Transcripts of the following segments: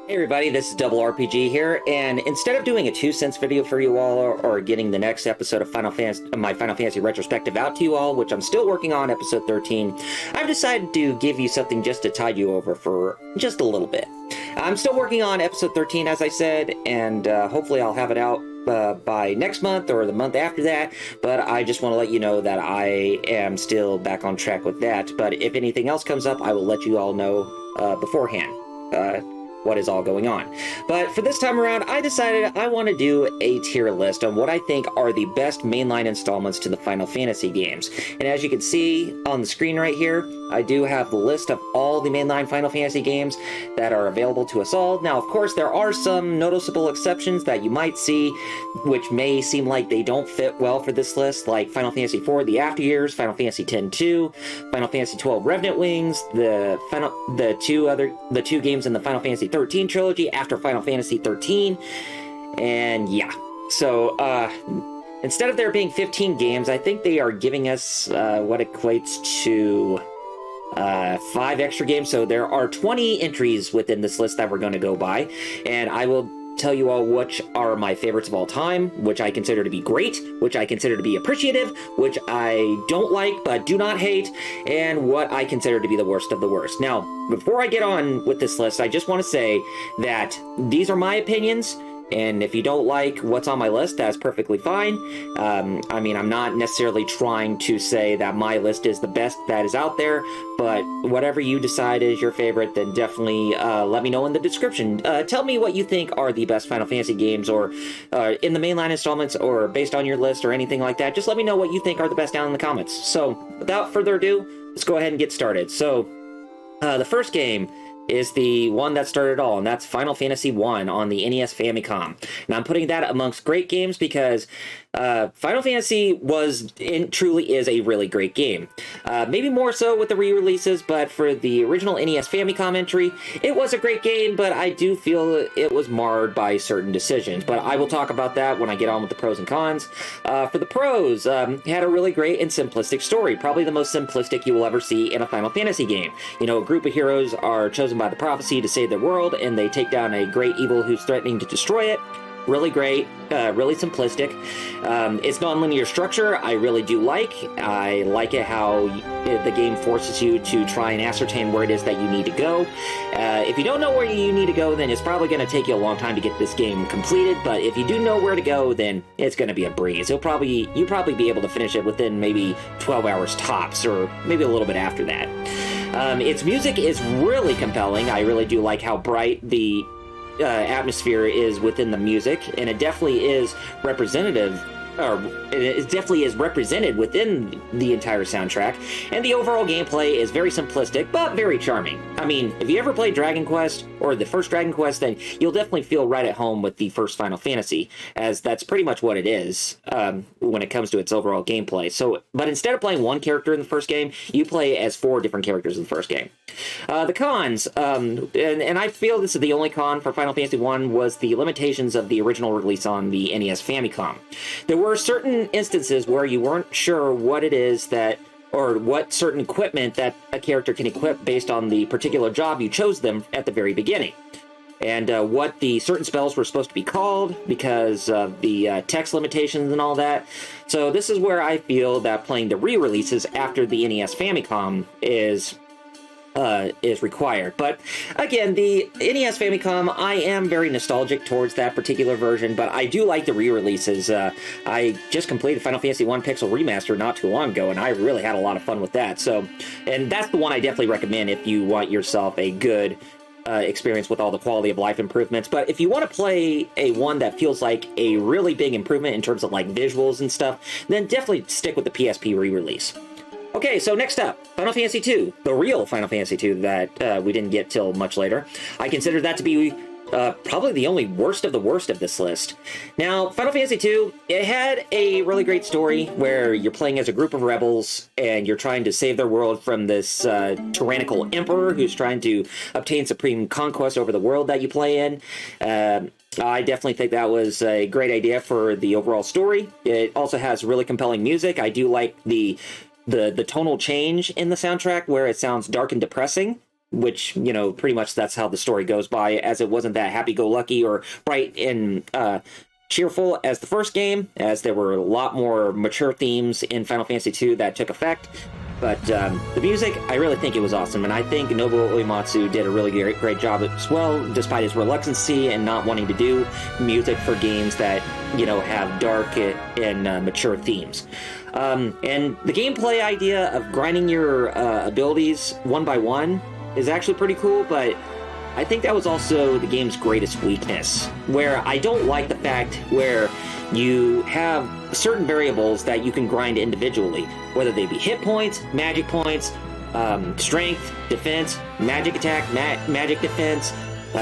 Hey everybody, this is Double RPG here, and instead of doing a 2 cents video for you all, or getting the next episode of my Final Fantasy Retrospective out to you all, which I'm still working on, episode 13, I've decided to give you something just to tide you over for just a little bit. I'm still working on episode 13, as I said, and hopefully I'll have it out by next month or the month after that, but I just want to let you know that I am still back on track with that. But if anything else comes up, I will let you all know beforehand what is all going on. But for this time around, I decided I want to do a tier list on what I think are the best mainline installments to the Final Fantasy games. And as you can see on the screen right here, I do have the list of all the mainline Final Fantasy games that are available to us all. Now, of course, there are some noticeable exceptions that you might see, which may seem like they don't fit well for this list, like Final Fantasy IV, The After Years, Final Fantasy X-2, Final Fantasy XII, Revenant Wings, the two games in the Final Fantasy 13 trilogy after Final Fantasy 13, and yeah. So instead of there being 15 games, I think they are giving us what equates to 5 extra games. So there are 20 entries within this list that we're going to go by, and I will tell you all which are my favorites of all time, which I consider to be great, which I consider to be appreciative, which I don't like but do not hate, and what I consider to be the worst of the worst. Now, before I get on with this list, I just want to say that these are my opinions, and if you don't like what's on my list, that's perfectly fine. I mean, I'm not necessarily trying to say that my list is the best that is out there, but whatever you decide is your favorite, then definitely let me know in the description. Tell me what you think are the best Final Fantasy games, or in the mainline installments, or based on your list, or anything like that. Just let me know what you think are the best down in the comments. So, without further ado, let's go ahead and get started. So, the first game is the one that started it all, and that's Final Fantasy I on the NES Famicom. And I'm putting that amongst great games because Final Fantasy truly is a really great game. Maybe more so with the re-releases, but for the original NES Famicom entry, it was a great game, but I do feel it was marred by certain decisions. But I will talk about that when I get on with the pros and cons. For the pros, it had a really great and simplistic story, probably the most simplistic you will ever see in a Final Fantasy game. You know, a group of heroes are chosen by the prophecy to save their world, and they take down a great evil who's threatening to destroy it. Really great, really simplistic. Its non-linear structure, I really do like. I like it how the game forces you to try and ascertain where it is that you need to go. If you don't know where you need to go, then it's probably going to take you a long time to get this game completed, but if you do know where to go, then it's going to be a breeze. You'll probably be able to finish it within maybe 12 hours tops, or maybe a little bit after that. Its music is really compelling. I really do like how bright the atmosphere is within the music, and it definitely is representative, or it definitely is represented within the entire soundtrack. And the overall gameplay is very simplistic but very charming. I mean, if you ever played Dragon Quest or the first Dragon Quest, then you'll definitely feel right at home with the first Final Fantasy, as that's pretty much what it is when it comes to its overall gameplay. So, but instead of playing one character in the first game, you play as 4 different characters in the first game. The cons, and I feel this is the only con for Final Fantasy I, was the limitations of the original release on the NES Famicom. There were certain instances where you weren't sure what it is that, or what certain equipment that a character can equip based on the particular job you chose them at the very beginning. And what the certain spells were supposed to be called because of the text limitations and all that. So this is where I feel that playing the re-releases after the NES Famicom is required. But again, the NES Famicom, I am very nostalgic towards that particular version, but I do like the re-releases. I just completed Final Fantasy I Pixel Remaster not too long ago, and I really had a lot of fun with that. So, and that's the one I definitely recommend if you want yourself a good experience with all the quality of life improvements. But if you want to play a one that feels like a really big improvement in terms of like visuals and stuff, then definitely stick with the PSP re-release. Okay, so next up, Final Fantasy II, the real Final Fantasy II that we didn't get till much later. I consider that to be probably the only worst of the worst of this list. Now, Final Fantasy II, it had a really great story where you're playing as a group of rebels and you're trying to save their world from this tyrannical emperor who's trying to obtain supreme conquest over the world that you play in. I definitely think that was a great idea for the overall story. It also has really compelling music. I do like the tonal change in the soundtrack where it sounds dark and depressing. which, pretty much that's how the story goes by, as it wasn't that happy-go-lucky or bright and cheerful as the first game, as there were a lot more mature themes in Final Fantasy II that took effect. But the music, I really think it was awesome, and I think Nobuo Uematsu did a really great job as well, despite his reluctancy and not wanting to do music for games that, have dark and mature themes. And the gameplay idea of grinding your abilities one by one is actually pretty cool, but I think that was also the game's greatest weakness, where I don't like the fact where you have certain variables that you can grind individually, whether they be hit points, magic points, strength, defense, magic attack, magic defense,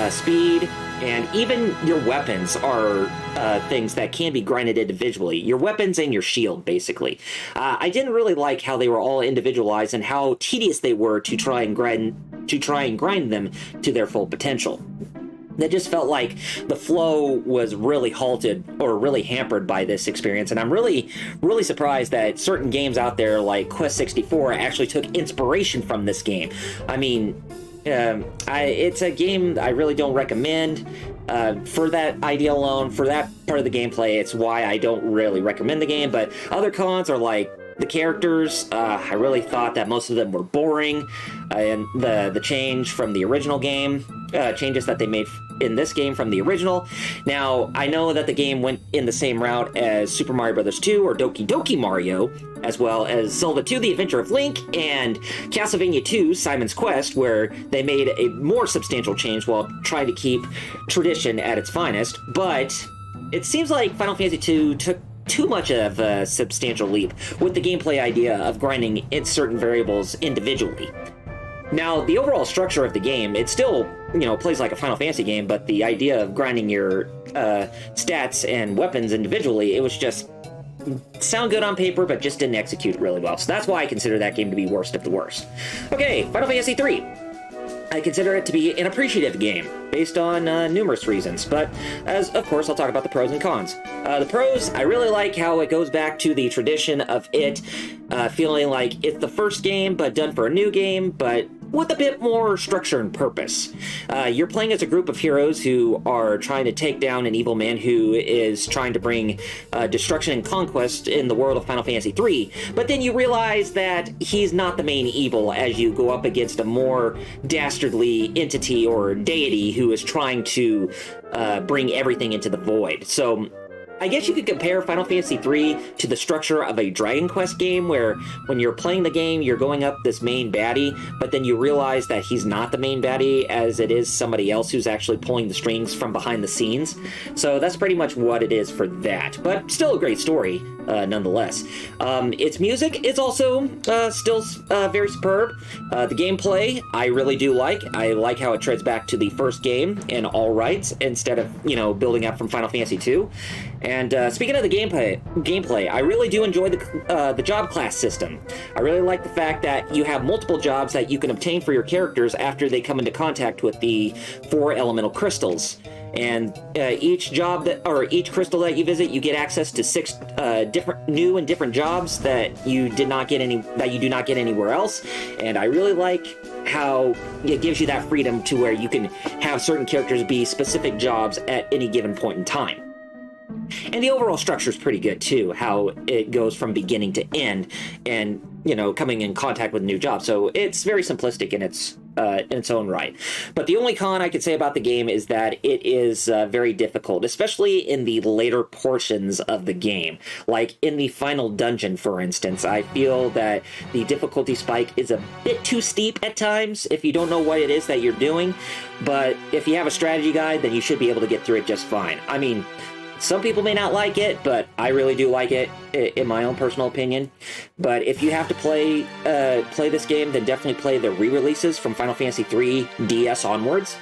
speed, and even your weapons are things that can be grinded individually. Your weapons and your shield, basically. I didn't really like how they were all individualized and how tedious they were to try and grind them to their full potential. That just felt like the flow was really halted or really hampered by this experience, and I'm really surprised that certain games out there like Quest 64 actually took inspiration from this game. I mean, it's a game I really don't recommend for that idea alone. For that part of the gameplay, it's why I don't really recommend the game. But other cons are like the characters. I really thought that most of them were boring, and the change from the original game, changes that they made in this game from the original. Now, I know that the game went in the same route as Super Mario Bros. 2 or Doki Doki Mario, as well as Zelda 2, The Adventure of Link, and Castlevania 2, Simon's Quest, where they made a more substantial change while trying to keep tradition at its finest. But it seems like Final Fantasy 2 took too much of a substantial leap with the gameplay idea of grinding in certain variables individually. Now, the overall structure of the game, it still, plays like a Final Fantasy game, but the idea of grinding your stats and weapons individually, it was just sound good on paper, but just didn't execute really well. So that's why I consider that game to be worst of the worst. Okay, Final Fantasy 3. I consider it to be an appreciative game, based on numerous reasons, but of course, I'll talk about the pros and cons. The pros, I really like how it goes back to the tradition of it feeling like it's the first game, but done for a new game, but with a bit more structure and purpose. You're playing as a group of heroes who are trying to take down an evil man who is trying to bring destruction and conquest in the world of Final Fantasy III, but then you realize that he's not the main evil as you go up against a more dastardly entity or deity who is trying to bring everything into the void. So I guess you could compare Final Fantasy III to the structure of a Dragon Quest game, where when you're playing the game, you're going up this main baddie, but then you realize that he's not the main baddie, as it is somebody else who's actually pulling the strings from behind the scenes. So that's pretty much what it is for that, but still a great story, nonetheless. Its music is also still very superb. The gameplay, I really do like. I like how it treads back to the first game in all rights, instead of, building up from Final Fantasy II. And speaking of the gameplay, I really do enjoy the job class system. I really like the fact that you have multiple jobs that you can obtain for your characters after they come into contact with the 4 elemental crystals. And each crystal that you visit, you get access to 6 different jobs that you do not get anywhere else. And I really like how it gives you that freedom to where you can have certain characters be specific jobs at any given point in time. And the overall structure is pretty good too, how it goes from beginning to end and, coming in contact with new jobs. So it's very simplistic in its own right. But the only con I could say about the game is that it is very difficult, especially in the later portions of the game. Like in the final dungeon, for instance, I feel that the difficulty spike is a bit too steep at times if you don't know what it is that you're doing. But if you have a strategy guide, then you should be able to get through it just fine. I mean, some people may not like it, but I really do like it, in my own personal opinion. But if you have to play this game, then definitely play the re-releases from Final Fantasy III DS onwards.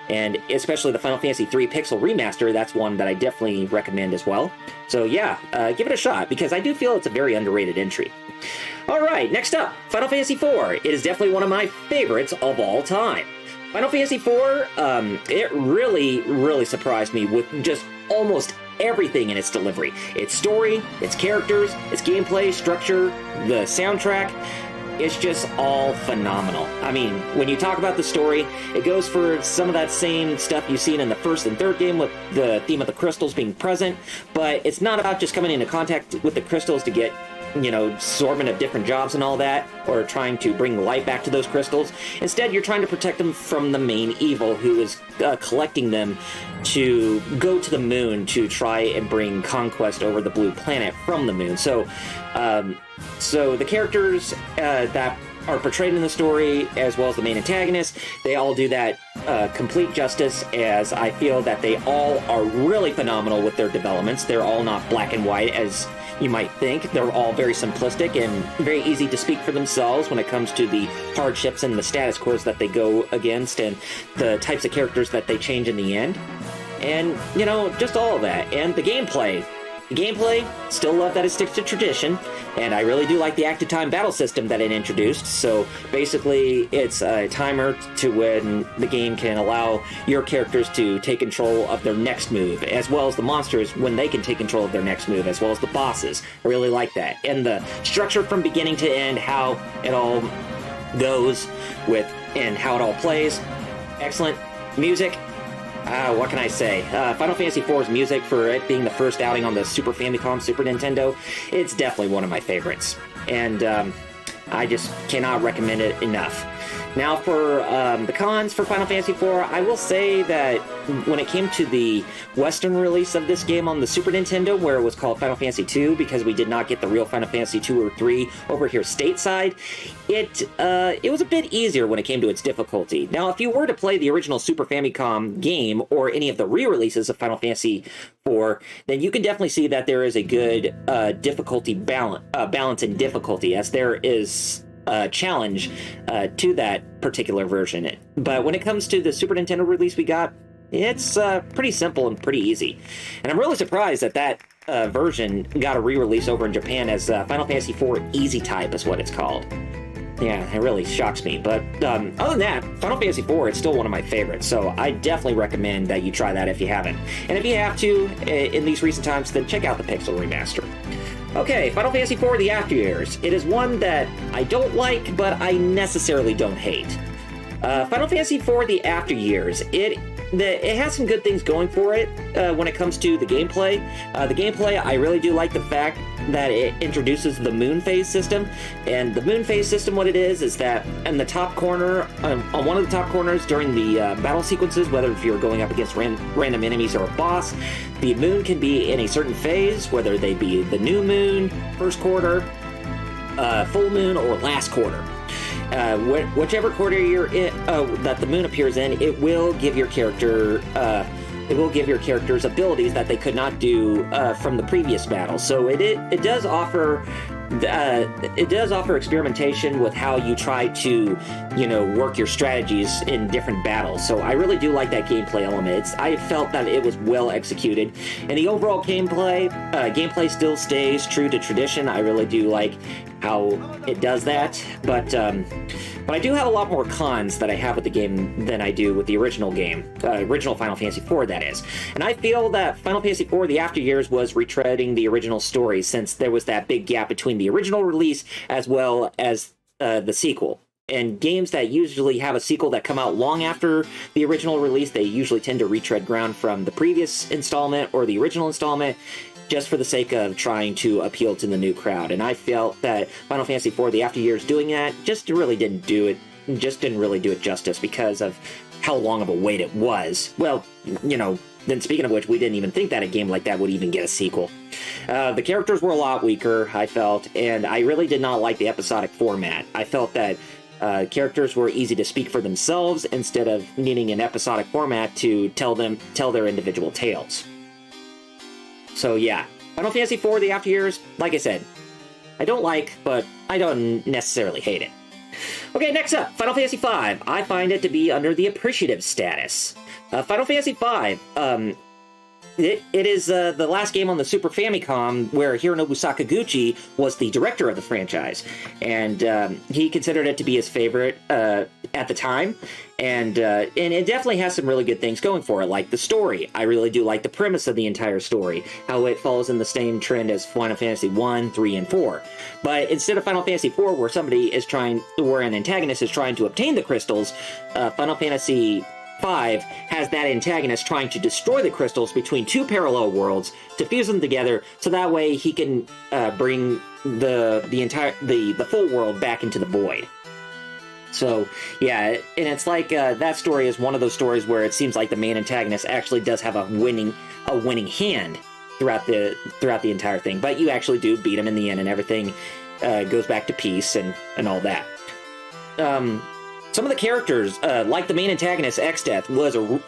And especially the Final Fantasy III Pixel Remaster, that's one that I definitely recommend as well. So yeah, give it a shot, because I do feel it's a very underrated entry. Alright, next up, Final Fantasy IV. It is definitely one of my favorites of all time. Final Fantasy IV, it really surprised me with just almost everything in its delivery. Its story, its characters, its gameplay, structure, the soundtrack. it's just all phenomenal. I mean, when you talk about the story, it goes for some of that same stuff you've seen in the first and third game with the theme of the crystals being present, but it's not about just coming into contact with the crystals to get, you know, assortment of different jobs and all that, or trying to bring light back to those crystals. Instead, you're trying to protect them from the main evil, who is collecting them to go to the moon to try and bring conquest over the blue planet from the moon. So the characters that are portrayed in the story, as well as the main antagonist, they all do that complete justice, as I feel that they all are really phenomenal with their developments. They're all not black and white, as you might think. They're all very simplistic and very easy to speak for themselves when it comes to the hardships and the status quos that they go against, and the types of characters that they change in the end. And, you know, just all of that. And the gameplay. Still love that it sticks to tradition, and I really do like the active time battle system that it introduced. So basically, it's a timer to when the game can allow your characters to take control of their next move, as well as the monsters when they can take control of their next move, as well as the bosses. I really like that. And the structure from beginning to end, how it all goes with, and how it all plays. Excellent. Music. What can I say? Final Fantasy IV's music, for it being the first outing on the Super Famicom, Super Nintendo, it's definitely one of my favorites. And I just cannot recommend it enough. Now, for the cons for Final Fantasy IV, I will say that when it came to the Western release of this game on the Super Nintendo, where it was called Final Fantasy II, because we did not get the real Final Fantasy II or III over here stateside, it was a bit easier when it came to its difficulty. Now, if you were to play the original Super Famicom game, or any of the re-releases of Final Fantasy IV, then you can definitely see that there is a good difficulty balance in difficulty, as there is challenge to that particular version. But when it comes to the Super Nintendo release we got, it's pretty simple and pretty easy. And I'm really surprised that that version got a re-release over in Japan as Final Fantasy IV Easy Type is what it's called. Yeah, it really shocks me. But other than that, Final Fantasy IV is still one of my favorites, so I definitely recommend that you try that if you haven't. And if you have to, in these recent times, then check out the Pixel Remaster. Okay, Final Fantasy IV The After Years. It is one that I don't like, but I necessarily don't hate. Final Fantasy IV The After Years. It has some good things going for it when it comes to the gameplay. The gameplay, I really do like the fact that it introduces the moon phase system. And the moon phase system, what it is that in the top corner, on one of the top corners during the battle sequences, whether if you're going up against random enemies or a boss, the moon can be in a certain phase, whether they be the new moon, first quarter, full moon, or last quarter. Whichever quarter you're in, that the moon appears in, it will give your character characters abilities that they could not do from the previous battle. So it does offer experimentation with how you try to, work your strategies in different battles. So I really do like that gameplay element. I felt that it was well executed, and the overall gameplay still stays true to tradition. I really do like how it does that, but I do have a lot more cons that I have with the game than I do with the original game, original Final Fantasy IV, that is. And I feel that Final Fantasy IV The After Years was retreading the original story, since there was that big gap between the original release as well as the sequel. And games that usually have a sequel that come out long after the original release, they usually tend to retread ground from the previous installment or the original installment, just for the sake of trying to appeal to the new crowd. And I felt that Final Fantasy IV The After Years doing that just really didn't really do it justice, because of how long of a wait it was. Well, then speaking of which, we didn't even think that a game like that would even get a sequel. The characters were a lot weaker, I felt, and I really did not like the episodic format. I felt that characters were easy to speak for themselves instead of needing an episodic format to tell their individual tales. So yeah, Final Fantasy IV The After Years, like I said, I don't like, but I don't necessarily hate it. Okay, next up, Final Fantasy V. I find it to be under the appreciative status. Final Fantasy V, it is the last game on the Super Famicom where Hironobu Sakaguchi was the director of the franchise, and he considered it to be his favorite at the time, and it definitely has some really good things going for it, like the story. I really do like the premise of the entire story, how it follows in the same trend as Final Fantasy 1, 3, and 4. But instead of Final Fantasy 4, where an antagonist is trying to obtain the crystals, Final Fantasy 5 has that antagonist trying to destroy the crystals between two parallel worlds to fuse them together, so that way he can bring the full world back into the void. So yeah, and it's like that story is one of those stories where it seems like the main antagonist actually does have a winning hand throughout the entire thing, but you actually do beat him in the end, and everything goes back to peace and all that. Some of the characters, like the main antagonist, Exdeath,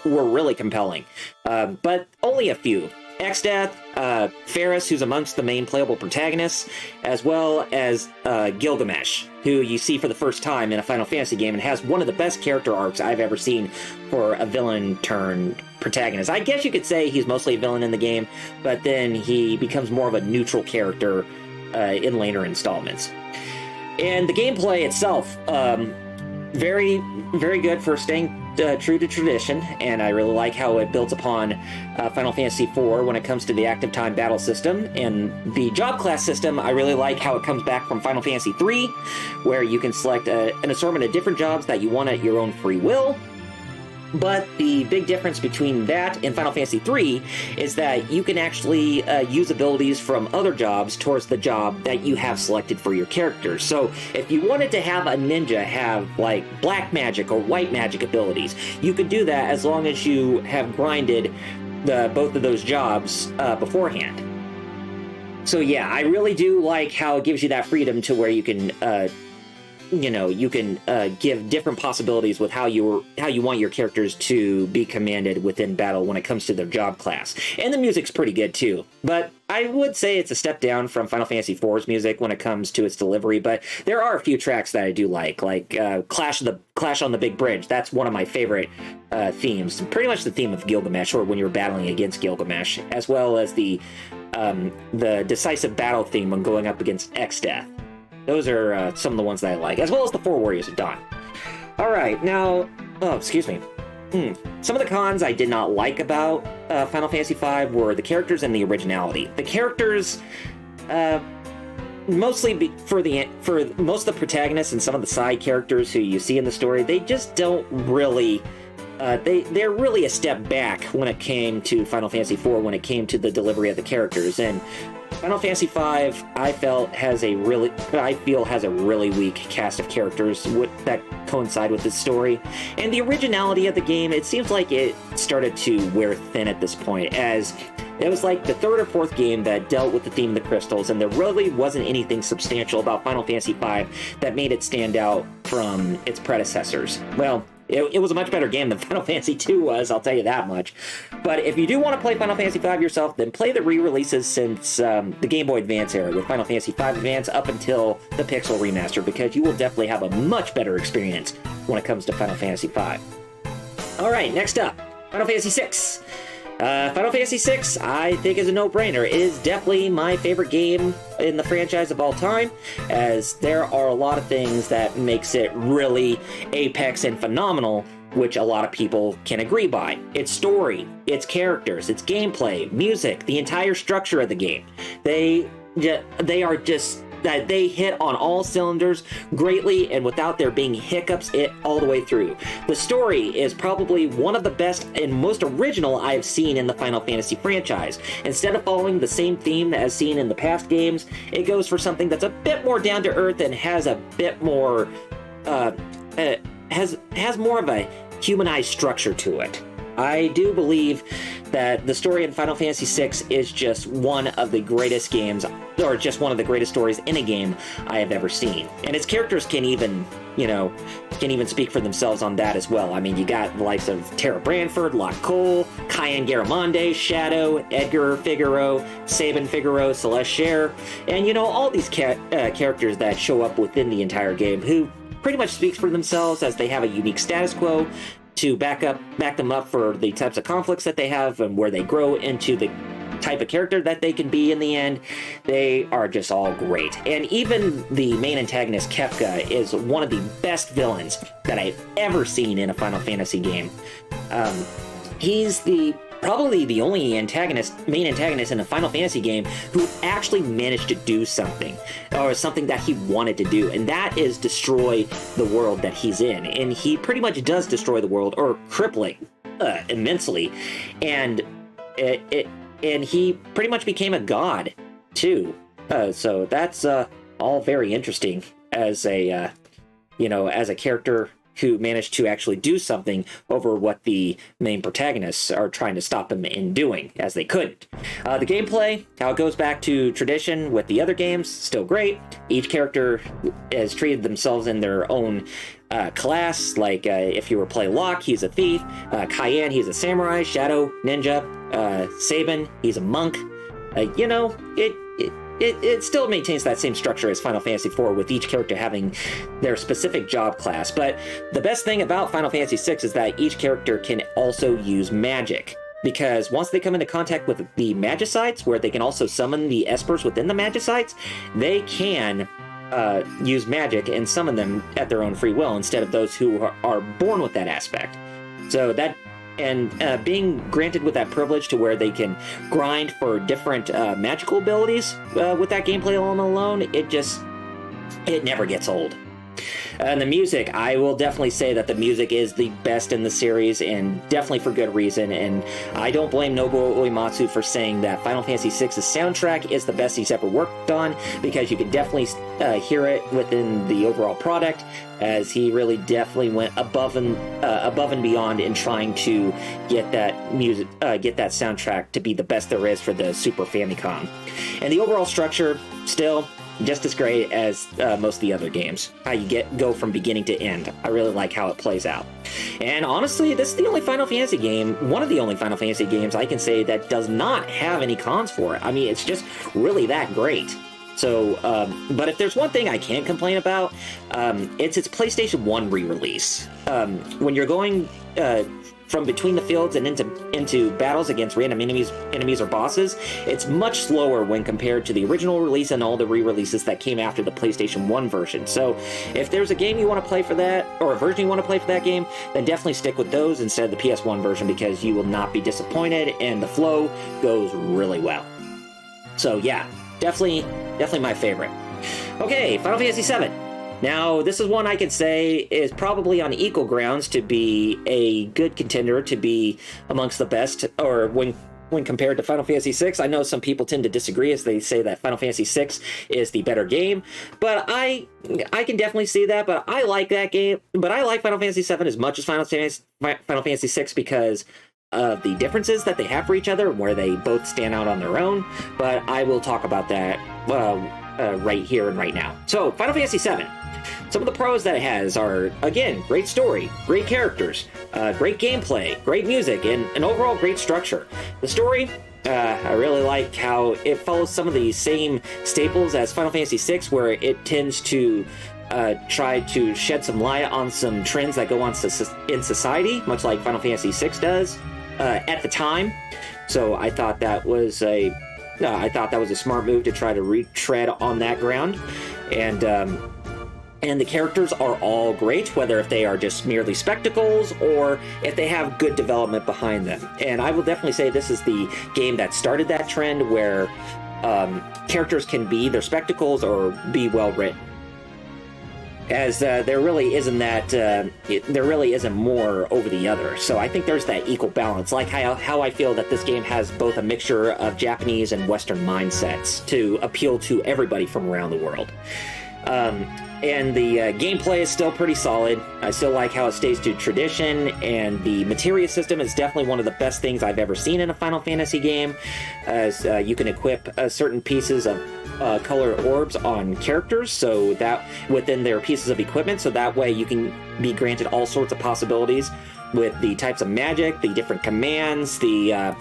were really compelling, but only a few. Exdeath, Ferris, who's amongst the main playable protagonists, as well as Gilgamesh, who you see for the first time in a Final Fantasy game and has one of the best character arcs I've ever seen for a villain turned protagonist. I guess you could say he's mostly a villain in the game, but then he becomes more of a neutral character in later installments. And the gameplay itself, very, very good for staying true to tradition, and I really like how it builds upon Final Fantasy IV when it comes to the active time battle system. And the job class system, I really like how it comes back from Final Fantasy III, where you can select an assortment of different jobs that you want at your own free will. But the big difference between that and Final Fantasy III is that you can actually use abilities from other jobs towards the job that you have selected for your character. So if you wanted to have a ninja have like black magic or white magic abilities, you could do that as long as you have grinded both of those jobs beforehand. So yeah, I really do like how it gives you that freedom to where you can give different possibilities with how you want your characters to be commanded within battle when it comes to their job class. And the music's pretty good too, but I would say it's a step down from Final Fantasy IV's music when it comes to its delivery, but there are a few tracks that I do like Clash on the Big Bridge. That's one of my favorite themes, pretty much the theme of Gilgamesh, or when you're battling against Gilgamesh, as well as the decisive battle theme when going up against Exdeath. Those are some of the ones that I like, as well as the Four Warriors of Dawn. All right, now, excuse me. Some of the cons I did not like about Final Fantasy V were the characters and the originality. The characters, mostly for most of the protagonists and some of the side characters who you see in the story, they just don't really. They're really a step back when it came to Final Fantasy IV, when it came to the delivery of the characters. And Final Fantasy V, I feel has a really weak cast of characters that coincide with this story. And the originality of the game, it seems like it started to wear thin at this point, as it was like the third or fourth game that dealt with the theme of the crystals, and there really wasn't anything substantial about Final Fantasy V that made it stand out from its predecessors. Well, it was a much better game than Final Fantasy II was, I'll tell you that much. But if you do want to play Final Fantasy V yourself, then play the re-releases since the Game Boy Advance era with Final Fantasy V Advance up until the Pixel Remaster, because you will definitely have a much better experience when it comes to Final Fantasy V. Alright, next up, Final Fantasy VI. Final Fantasy VI, I think, is a no-brainer. It is definitely my favorite game in the franchise of all time, as there are a lot of things that makes it really apex and phenomenal, which a lot of people can agree by. Its story, its characters, its gameplay, music, the entire structure of the game. They are just that they hit on all cylinders greatly and without there being hiccups all the way through. The story is probably one of the best and most original I have seen in the Final Fantasy franchise. Instead of following the same theme as seen in the past games, it goes for something that's a bit more down to earth and has a bit more has more of a humanized structure to it. I do believe that the story in Final Fantasy VI is just one of the greatest games, or just one of the greatest stories in a game I have ever seen. And its characters can even speak for themselves on that as well. I mean, you got the likes of Tara Branford, Locke Cole, Cayenne Garamonde, Shadow, Edgar Figaro, Sabin Figaro, Celeste Scher, and all these characters that show up within the entire game who pretty much speaks for themselves, as they have a unique status quo to back them up for the types of conflicts that they have and where they grow into the type of character that they can be in the end. They are just all great. And even the main antagonist, Kefka, is one of the best villains that I've ever seen in a Final Fantasy game. He's probably the only main antagonist in a Final Fantasy game who actually managed to do something, or something that he wanted to do, and that is destroy the world that he's in. And he pretty much does destroy the world, or cripple it immensely. And he pretty much became a god too. So that's all very interesting as a character who managed to actually do something over what the main protagonists are trying to stop him in doing, as they couldn't. The gameplay, how it goes back to tradition with the other games, still great. Each character has treated themselves in their own class, like if you were play Locke, he's a thief, Cayenne, he's a samurai, Shadow, ninja, Sabin, he's a monk. It still maintains that same structure as Final Fantasy IV, with each character having their specific job class. But the best thing about Final Fantasy VI is that each character can also use magic. Because once they come into contact with the Magicites, where they can also summon the Espers within the Magicites, they can use magic and summon them at their own free will, instead of those who are born with that aspect. So that... And being granted with that privilege to where they can grind for different magical abilities with that gameplay alone, it never gets old. And the music, I will definitely say that the music is the best in the series, and definitely for good reason. And I don't blame Nobuo Uematsu for saying that Final Fantasy VI's soundtrack is the best he's ever worked on, because you can definitely hear it within the overall product, as he really definitely went above and beyond in trying to get that music, get that soundtrack to be the best there is for the Super Famicom. And the overall structure, still just as great as most of the other games. How you go from beginning to end. I really like how it plays out. And honestly, this is the only Final Fantasy game, one of the only Final Fantasy games I can say that does not have any cons for it. I mean, it's just really that great. So, but if there's one thing I can't complain about, it's its PlayStation 1 re-release. When you're going from between the fields and into battles against random enemies or bosses, it's much slower when compared to the original release and all the re-releases that came after the PlayStation 1 version. So if there's a game you want to play for that, or a version you want to play for that game, then definitely stick with those instead of the PS1 version, because you will not be disappointed, and the flow goes really well. So yeah, definitely my favorite. Okay, Final Fantasy VII. Now, this is one I could say is probably on equal grounds to be a good contender to be amongst the best, or when compared to Final Fantasy VI. I know some people tend to disagree, as they say that Final Fantasy VI is the better game, but I can definitely see that. But I like that game, but I like Final Fantasy VII as much as Final Fantasy VI because of the differences that they have for each other, where they both stand out on their own. But I will talk about that right here and right now. So, Final Fantasy VII. Some of the pros that it has are, again, great story, great characters, great gameplay, great music, and an overall great structure. The story, I really like how it follows some of the same staples as Final Fantasy VI, where it tends to try to shed some light on some trends that go on in society, much like Final Fantasy VI does at the time. So I thought that was a smart move to try to retread on that ground. And the characters are all great, whether if they are just merely spectacles or if they have good development behind them. And I will definitely say this is the game that started that trend, where characters can be their spectacles or be well written. As there really isn't more over the other. So I think there's that equal balance, like how I feel that this game has both a mixture of Japanese and Western mindsets to appeal to everybody from around the world. And the gameplay is still pretty solid. I still like how it stays to tradition, and the materia system is definitely one of the best things I've ever seen in a Final Fantasy game, as you can equip certain pieces of colored orbs on characters, so that within their pieces of equipment, so that way you can be granted all sorts of possibilities with the types of magic, the different commands, the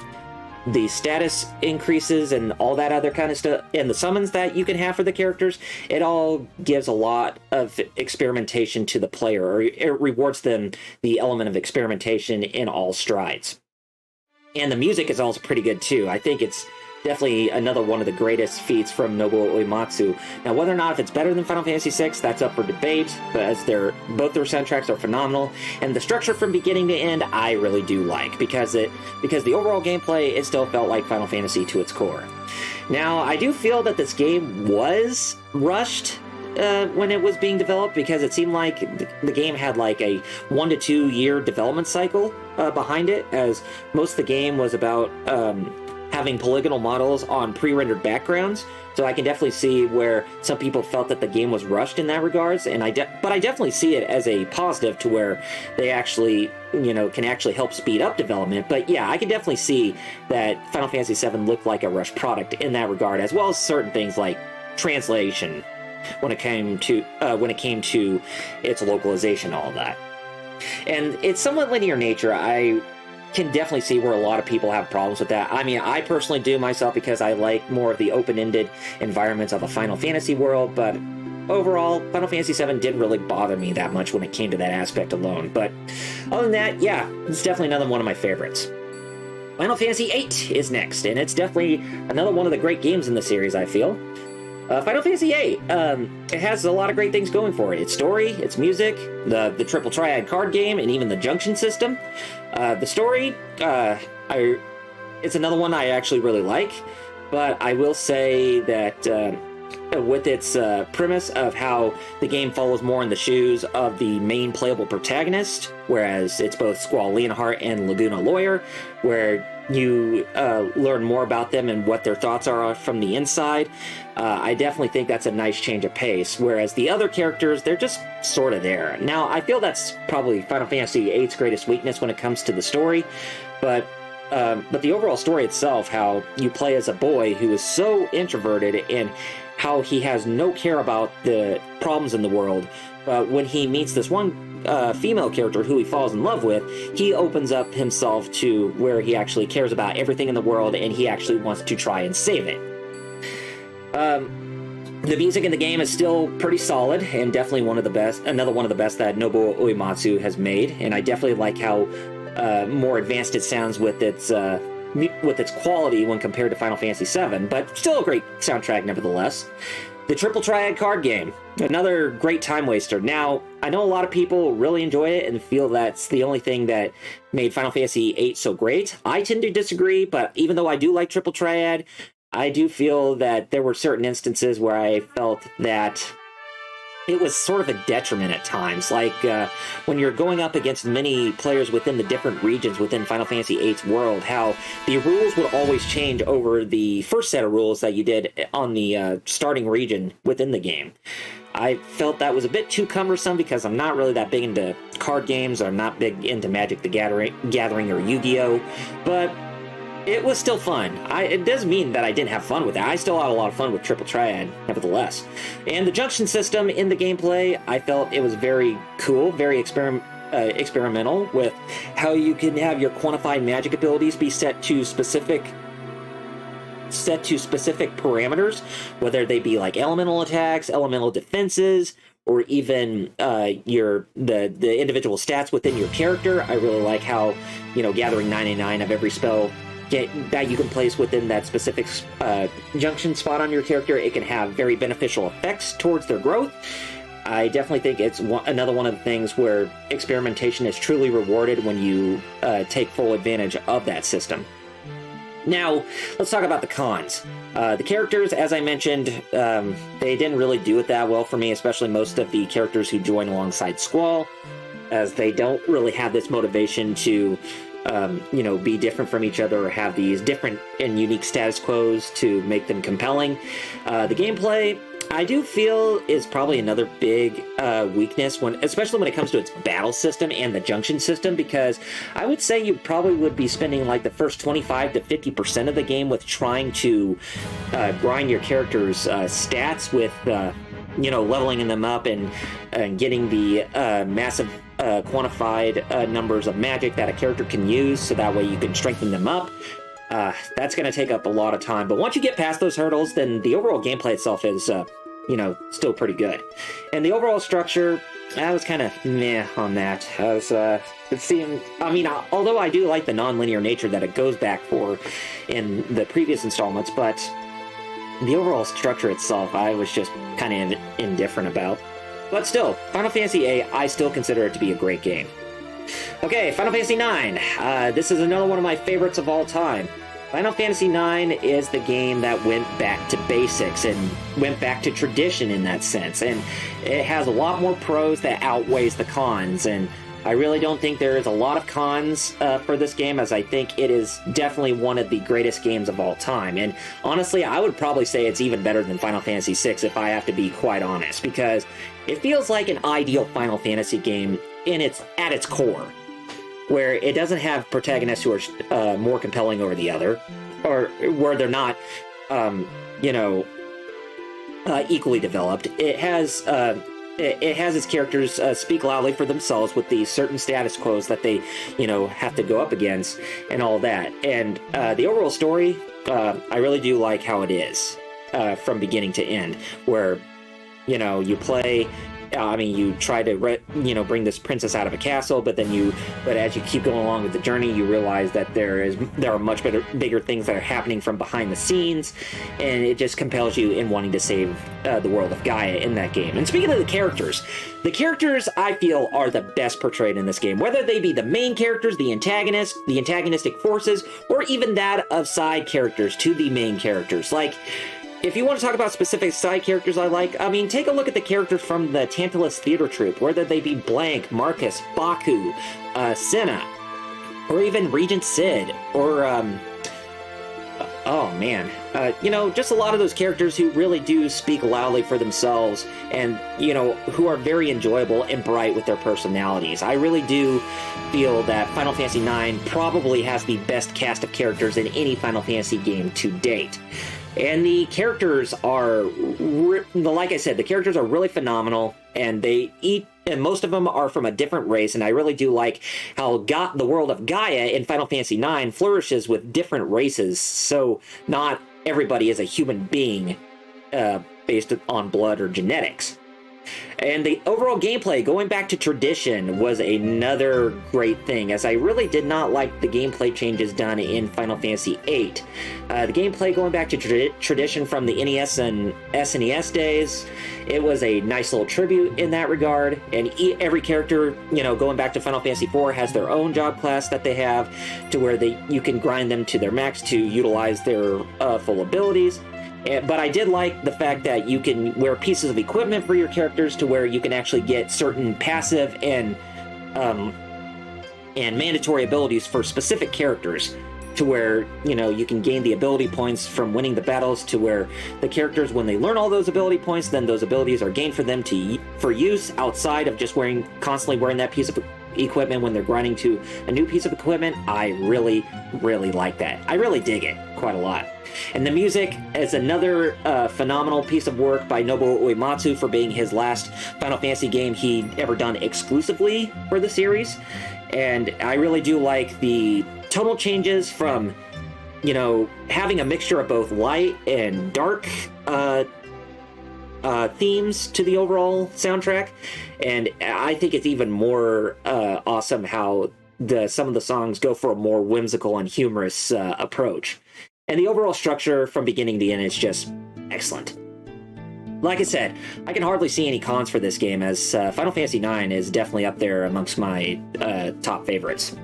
the status increases and all that other kind of stuff, and the summons that you can have for the characters, it all gives a lot of experimentation to the player, or it rewards them the element of experimentation in all strides. And the music is also pretty good too. I think it's definitely another one of the greatest feats from Nobuo Uematsu. Now, whether or not if it's better than Final Fantasy VI, that's up for debate, but as both their soundtracks are phenomenal, and the structure from beginning to end, I really do like, because the overall gameplay, it still felt like Final Fantasy to its core. Now, I do feel that this game was rushed when it was being developed, because it seemed like the game had like a 1 to 2 year development cycle behind it, as most of the game was about having polygonal models on pre-rendered backgrounds. So I can definitely see where some people felt that the game was rushed in that regards, and but I definitely see it as a positive to where they actually, can actually help speed up development. But yeah, I can definitely see that Final Fantasy VII looked like a rushed product in that regard, as well as certain things like translation when it came to its localization, all of that. And it's somewhat linear nature. I can definitely see where a lot of people have problems with that. I mean, I personally do myself, because I like more of the open-ended environments of a Final Fantasy world, but overall, Final Fantasy VII didn't really bother me that much when it came to that aspect alone. But other than that, yeah, it's definitely another one of my favorites. Final Fantasy VIII is next, and it's definitely another one of the great games in the series, I feel. Final Fantasy VIII, it has a lot of great things going for it. Its story, its music, the triple triad card game, and even the junction system. The story, it's another one I actually really like, but I will say that with its premise of how the game follows more in the shoes of the main playable protagonist, whereas it's both Squall Leonhardt and Laguna Lawyer, where you learn more about them and what their thoughts are from the inside. I definitely think that's a nice change of pace, whereas the other characters, they're just sort of there. Now, I feel that's probably Final Fantasy VIII's greatest weakness when it comes to the story, but the overall story itself, how you play as a boy who is so introverted and how he has no care about the problems in the world, but when he meets this one female character who he falls in love with, he opens up himself to where he actually cares about everything in the world, and he actually wants to try and save it. The music in the game is still pretty solid, and definitely another one of the best that Nobuo Uematsu has made, and I definitely like how more advanced it sounds with its quality when compared to Final Fantasy VII, but still a great soundtrack nevertheless. The Triple Triad card game, another great time waster. Now, I know a lot of people really enjoy it and feel that's the only thing that made Final Fantasy VIII so great. I tend to disagree, but even though I do like Triple Triad, I do feel that there were certain instances where I felt that it was sort of a detriment at times, like when you're going up against many players within the different regions within Final Fantasy VIII's world, how the rules would always change over the first set of rules that you did on the starting region within the game. I felt that was a bit too cumbersome, because I'm not really that big into card games, or I'm not big into Magic the Gathering or Yu-Gi-Oh!, but it was still fun. It doesn't mean that I didn't have fun with it. I still had a lot of fun with Triple Triad, nevertheless. And the junction system in the gameplay, I felt it was very cool, very experimental, with how you can have your quantified magic abilities be set to specific parameters, whether they be like elemental attacks, elemental defenses, or even the individual stats within your character. I really like how, gathering 99 of every spell that you can place within that specific junction spot on your character, it can have very beneficial effects towards their growth. I definitely think it's another one of the things where experimentation is truly rewarded when you take full advantage of that system. Now, let's talk about the cons. The characters, as I mentioned, they didn't really do it that well for me, especially most of the characters who join alongside Squall, as they don't really have this motivation to be different from each other, or have these different and unique status quos to make them compelling. The gameplay, I do feel, is probably another big weakness, especially when it comes to its battle system and the junction system, because I would say you probably would be spending like the first 25 to 50% of the game with trying to grind your character's stats with leveling them up and getting the massive quantified numbers of magic that a character can use, so that way you can strengthen them up. that's going to take up a lot of time. But once you get past those hurdles, then the overall gameplay itself is, still pretty good. And the overall structure, I was kind of meh on that. It seemed, although I do like the non-linear nature that it goes back for in the previous installments, but the overall structure itself, I was just kind of indifferent about. But still, Final Fantasy VIII, I still consider it to be a great game. Okay, Final Fantasy IX. This is another one of my favorites of all time. Final Fantasy IX is the game that went back to basics and went back to tradition in that sense. And it has a lot more pros that outweighs the cons. And I really don't think there is a lot of cons for this game, as I think it is definitely one of the greatest games of all time. And honestly, I would probably say it's even better than Final Fantasy VI if I have to be quite honest, because it feels like an ideal Final Fantasy game at its core, where it doesn't have protagonists who are more compelling over the other, or where they're not, equally developed. It has its characters speak loudly for themselves with the certain status quos that they, have to go up against and all that. And the overall story, I really do like how it is from beginning to end, where, you play. You try to, bring this princess out of a castle, but as you keep going along with the journey, you realize that there are much bigger things that are happening from behind the scenes, and it just compels you in wanting to save the world of Gaia in that game. And speaking of the characters I feel are the best portrayed in this game, whether they be the main characters, the antagonists, the antagonistic forces, or even that of side characters to the main characters. Like, if you want to talk about specific side characters I like, take a look at the characters from the Tantalus Theater Troupe, whether they be Blank, Marcus, Baku, Senna, or even Regent Sid, or, just a lot of those characters who really do speak loudly for themselves and, who are very enjoyable and bright with their personalities. I really do feel that Final Fantasy IX probably has the best cast of characters in any Final Fantasy game to date. And the characters are, like I said, the characters are really phenomenal, and and most of them are from a different race, and I really do like how the world of Gaia in Final Fantasy IX flourishes with different races, so not everybody is a human being based on blood or genetics. And the overall gameplay, going back to tradition, was another great thing, as I really did not like the gameplay changes done in Final Fantasy VIII. The gameplay going back to tradition from the NES and SNES days, it was a nice little tribute in that regard, and every character, going back to Final Fantasy IV, has their own job class that they have, to where you can grind them to their max to utilize their full abilities. But I did like the fact that you can wear pieces of equipment for your characters to where you can actually get certain passive and mandatory abilities for specific characters, to where, you can gain the ability points from winning the battles, to where the characters, when they learn all those ability points, then those abilities are gained for them for use outside of just constantly wearing that piece of equipment when they're grinding to a new piece of equipment. I really, really like that. I really dig it quite a lot. And the music is another phenomenal piece of work by Nobuo Uematsu for being his last Final Fantasy game he'd ever done exclusively for the series. And I really do like the tonal changes from, having a mixture of both light and dark themes to the overall soundtrack. And I think it's even more awesome how some of the songs go for a more whimsical and humorous approach. And the overall structure from beginning to end is just excellent. Like I said, I can hardly see any cons for this game, as Final Fantasy IX is definitely up there amongst my top favorites.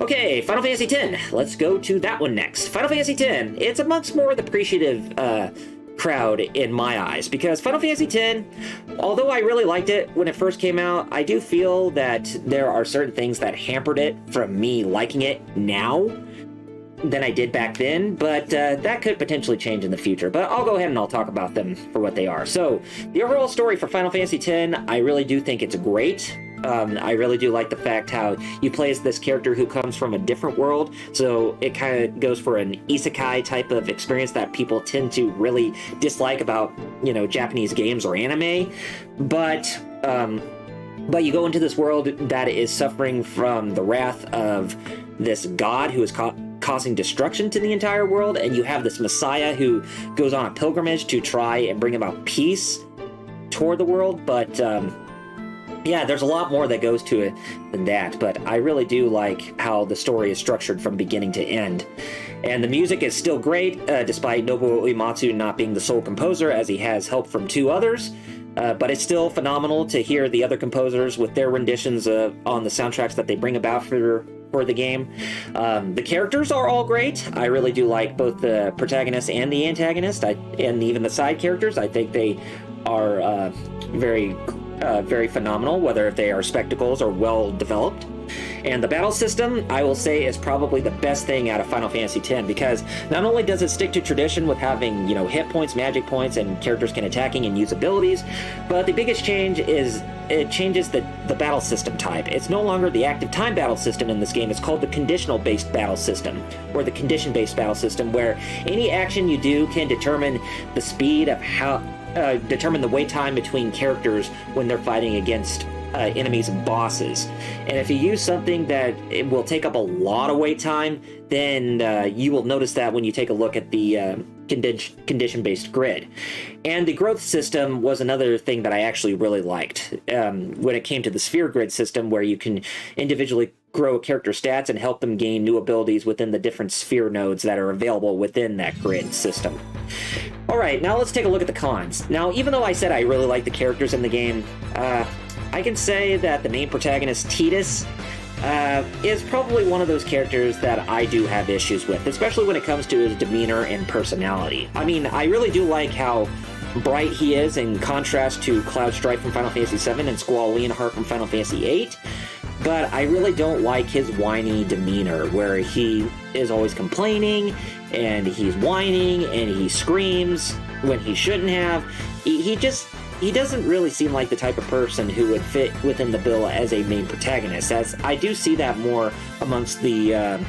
Okay, Final Fantasy X. Let's go to that one next. Final Fantasy X, it's amongst more of the appreciative crowd in my eyes, because Final Fantasy X, although I really liked it when it first came out, I do feel that there are certain things that hampered it from me liking it now than I did back then, but that could potentially change in the future. But I'll go ahead and I'll talk about them for what they are. So, the overall story for Final Fantasy X, I really do think it's great. I really do like the fact how you play as this character who comes from a different world, so it kind of goes for an isekai type of experience that people tend to really dislike about, Japanese games or anime. But you go into this world that is suffering from the wrath of this god who is causing destruction to the entire world, and you have this messiah who goes on a pilgrimage to try and bring about peace toward the world. But yeah, there's a lot more that goes to it than that, but I really do like how the story is structured from beginning to end. And the music is still great, despite Nobuo Uematsu not being the sole composer, as he has help from 2 others. But it's still phenomenal to hear the other composers with their renditions on the soundtracks that they bring about for the game. The characters are all great. I really do like both the protagonist and the antagonist, and even the side characters. I think they are very phenomenal, whether they are spectacles or well developed. And the battle system, I will say, is probably the best thing out of Final Fantasy X, because not only does it stick to tradition with having, hit points, magic points, and characters can attacking and use abilities, but the biggest change is it changes the battle system type. It's no longer the active time battle system in this game. It's called the conditional-based battle system, or the condition-based battle system, where any action you do can determine the speed of determine the wait time between characters when they're fighting against enemies and bosses. And if you use something that it will take up a lot of wait time, then you will notice that when you take a look at the condition-based grid. And the growth system was another thing that I actually really liked when it came to the sphere grid system, where you can individually grow character stats and help them gain new abilities within the different sphere nodes that are available within that grid system. Alright, now let's take a look at the cons. Now, even though I said I really like the characters in the game, I can say that the main protagonist, Tidus, is probably one of those characters that I do have issues with, especially when it comes to his demeanor and personality. I mean, I really do like how bright he is in contrast to Cloud Strife from Final Fantasy VII and Squall Leonhart from Final Fantasy VIII, but I really don't like his whiny demeanor, where he is always complaining, and he's whining, and he screams when he shouldn't have. He doesn't really seem like the type of person who would fit within the bill as a main protagonist, as I do see that more amongst that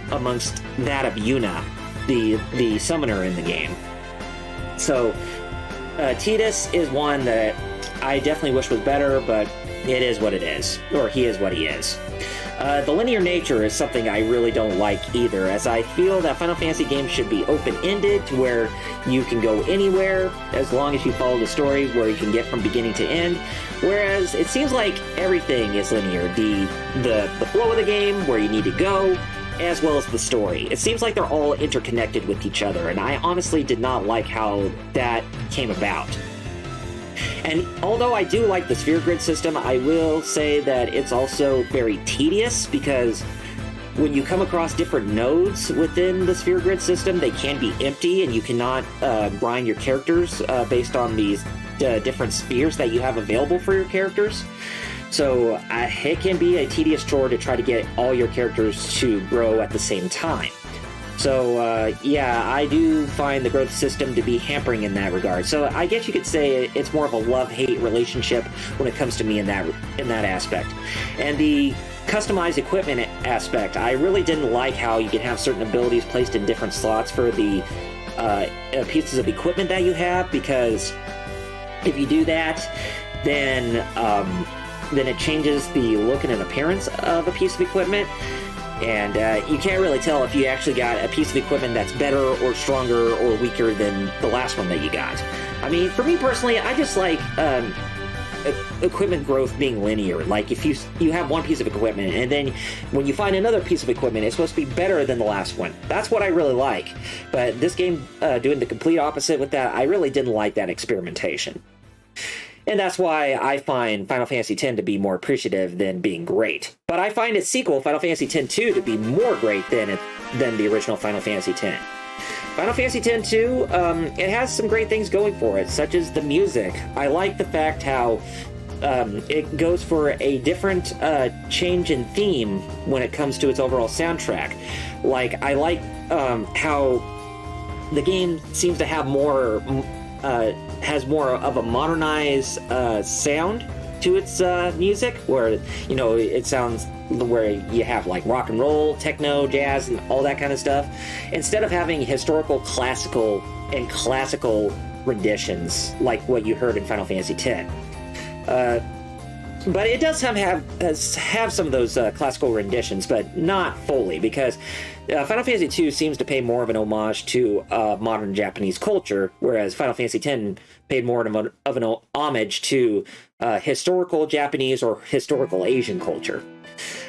of Yuna, the summoner in the game. So, Tidus is one that I definitely wish was better, but it is what it is, or he is what he is. The linear nature is something I really don't like either, as I feel that Final Fantasy games should be open-ended, to where you can go anywhere as long as you follow the story, where you can get from beginning to end, whereas it seems like everything is linear. The flow of the game, where you need to go, as well as the story. It seems like they're all interconnected with each other, and I honestly did not like how that came about. And although I do like the sphere grid system, I will say that it's also very tedious, because when you come across different nodes within the sphere grid system, they can be empty, and you cannot grind your characters based on these different spheres that you have available for your characters. So it can be a tedious chore to try to get all your characters to grow at the same time. So, yeah, I do find the growth system to be hampering in that regard. So I guess you could say it's more of a love-hate relationship when it comes to me in that aspect. And the customized equipment aspect, I really didn't like how you can have certain abilities placed in different slots for the pieces of equipment that you have, because if you do that, then it changes the look and an appearance of a piece of equipment. And you can't really tell if you actually got a piece of equipment that's better or stronger or weaker than the last one that you got. I mean, for me personally, I just like equipment growth being linear. Like, if you have one piece of equipment, and then when you find another piece of equipment, it's supposed to be better than the last one. That's what I really like. But this game, doing the complete opposite with that, I really didn't like that experimentation. And that's why I find Final Fantasy X to be more appreciative than being great. But I find its sequel, Final Fantasy X-2, to be more great than the original Final Fantasy X. Final Fantasy X-2, it has some great things going for it, such as the music. I like the fact how it goes for a different change in theme when it comes to its overall soundtrack. Like, I like how the game seems to have has more of a modernized sound to its music, where, you know, it sounds where you have like rock and roll, techno, jazz, and all that kind of stuff, instead of having historical, classical renditions like what you heard in Final Fantasy X. But it does have some of those classical renditions, but not fully, because Final Fantasy II seems to pay more of an homage to modern Japanese culture, whereas Final Fantasy X paid more of an homage to historical Japanese or historical Asian culture.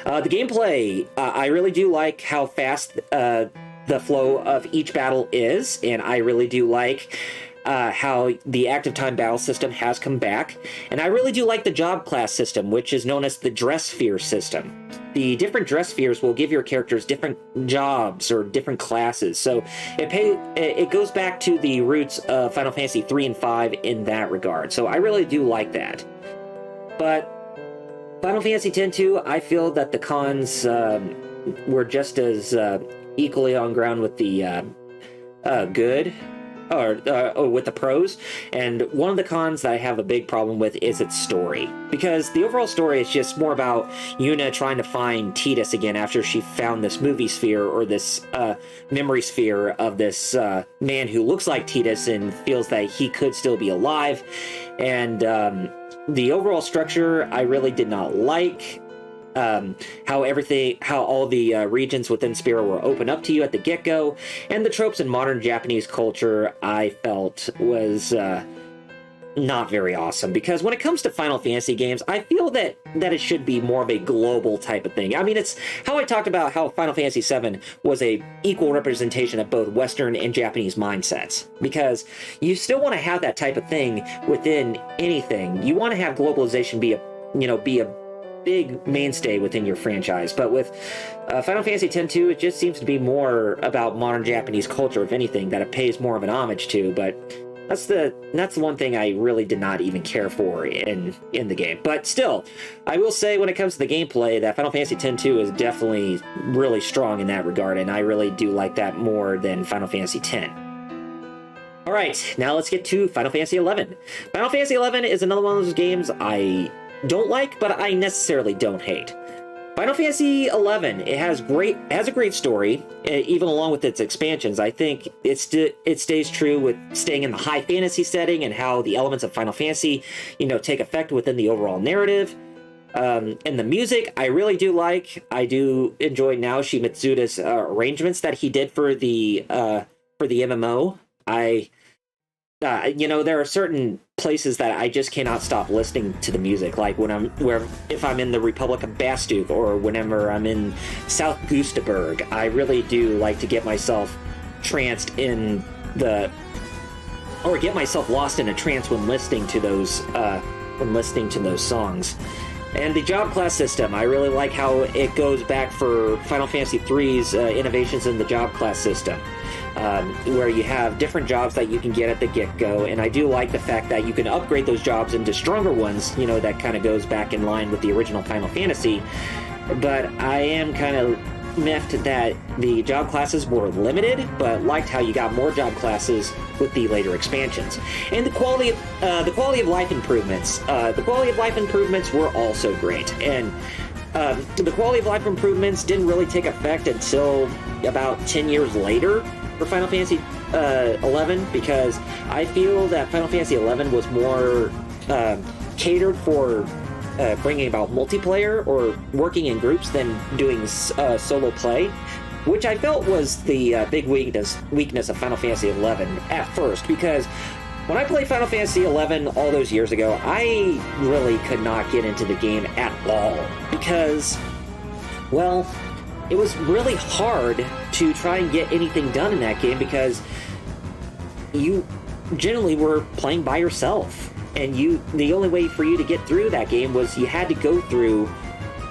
The gameplay, I really do like how fast the flow of each battle is, and I really do like how the active time battle system has come back. And I really do like the job class system, which is known as the dress sphere system. The different dress spheres will give your characters different jobs or different classes. So it goes back to the roots of Final Fantasy 3 and 5 in that regard. So I really do like that. But Final Fantasy X-2, I feel that the cons were just as equally on ground with the good, or with the pros. And one of the cons that I have a big problem with is its story, because the overall story is just more about Yuna trying to find Tidus again after she found this movie sphere, or this memory sphere of this man who looks like Tidus and feels that he could still be alive. And the overall structure I really did not like. How all the regions within Spira were open up to you at the get-go, and the tropes in modern Japanese culture I felt was not very awesome, because when it comes to Final Fantasy games, I feel that it should be more of a global type of thing. I mean, it's how I talked about how Final Fantasy VII was a equal representation of both Western and Japanese mindsets, because you still want to have that type of thing within anything. You want to have globalization be a big mainstay within your franchise. But with Final Fantasy X-2, it just seems to be more about modern Japanese culture, if anything, that it pays more of an homage to. But that's the one thing I really did not even care for in the game. But still, I will say when it comes to the gameplay, that Final Fantasy X-2 is definitely really strong in that regard, and I really do like that more than Final Fantasy X. Alright, now let's get to Final Fantasy XI. Final Fantasy XI is another one of those games I don't like, but I necessarily don't hate. Final Fantasy XI, it has a great story, even along with its expansions. I think it stays true with staying in the high fantasy setting and how the elements of Final Fantasy, take effect within the overall narrative. And the music, I really do like. I do enjoy Naoshi Mitsuda's arrangements that he did for the MMO. There are certain places that I just cannot stop listening to the music, like if I'm in the Republic of Bastuk, or whenever I'm in South Gustaberg. I really do like to get myself tranced get myself lost in a trance when listening to those songs. And the job class system, I really like how it goes back for Final Fantasy III's innovations in the job class system. Where you have different jobs that you can get at the get-go, and I do like the fact that you can upgrade those jobs into stronger ones, that kind of goes back in line with the original Final Fantasy. But I am kind of miffed that the job classes were limited, but liked how you got more job classes with the later expansions. And the quality of life improvements. The quality of life improvements were also great, and the quality of life improvements didn't really take effect until about 10 years later for Final Fantasy 11, because I feel that Final Fantasy 11 was more catered for bringing about multiplayer or working in groups than doing solo play, which I felt was the big weakness of Final Fantasy 11 at first, because when I played Final Fantasy 11 all those years ago, I really could not get into the game at all, because, well, it was really hard to try and get anything done in that game, because you generally were playing by yourself, and the only way for you to get through that game was you had to go through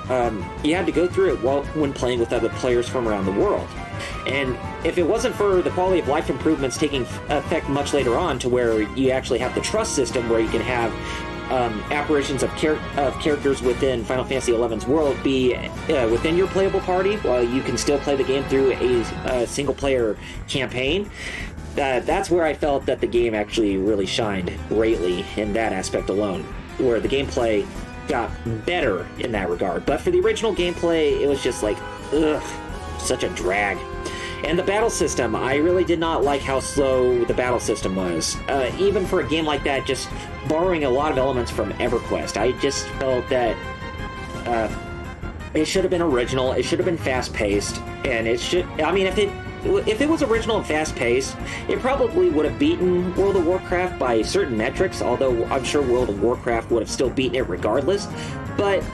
it when playing with other players from around the world. And if it wasn't for the quality of life improvements taking effect much later on, to where you actually have the trust system, where you can have apparitions of characters within Final Fantasy XI's world be within your playable party, while you can still play the game through a single-player campaign. That's where I felt that the game actually really shined greatly in that aspect alone, where the gameplay got better in that regard. But for the original gameplay, it was just like, ugh, such a drag. And the battle system, I really did not like how slow the battle system was. Even for a game like that, just borrowing a lot of elements from EverQuest, I just felt that it should have been original, it should have been fast-paced, and it should... I mean, if it was original and fast-paced, it probably would have beaten World of Warcraft by certain metrics, although I'm sure World of Warcraft would have still beaten it regardless. But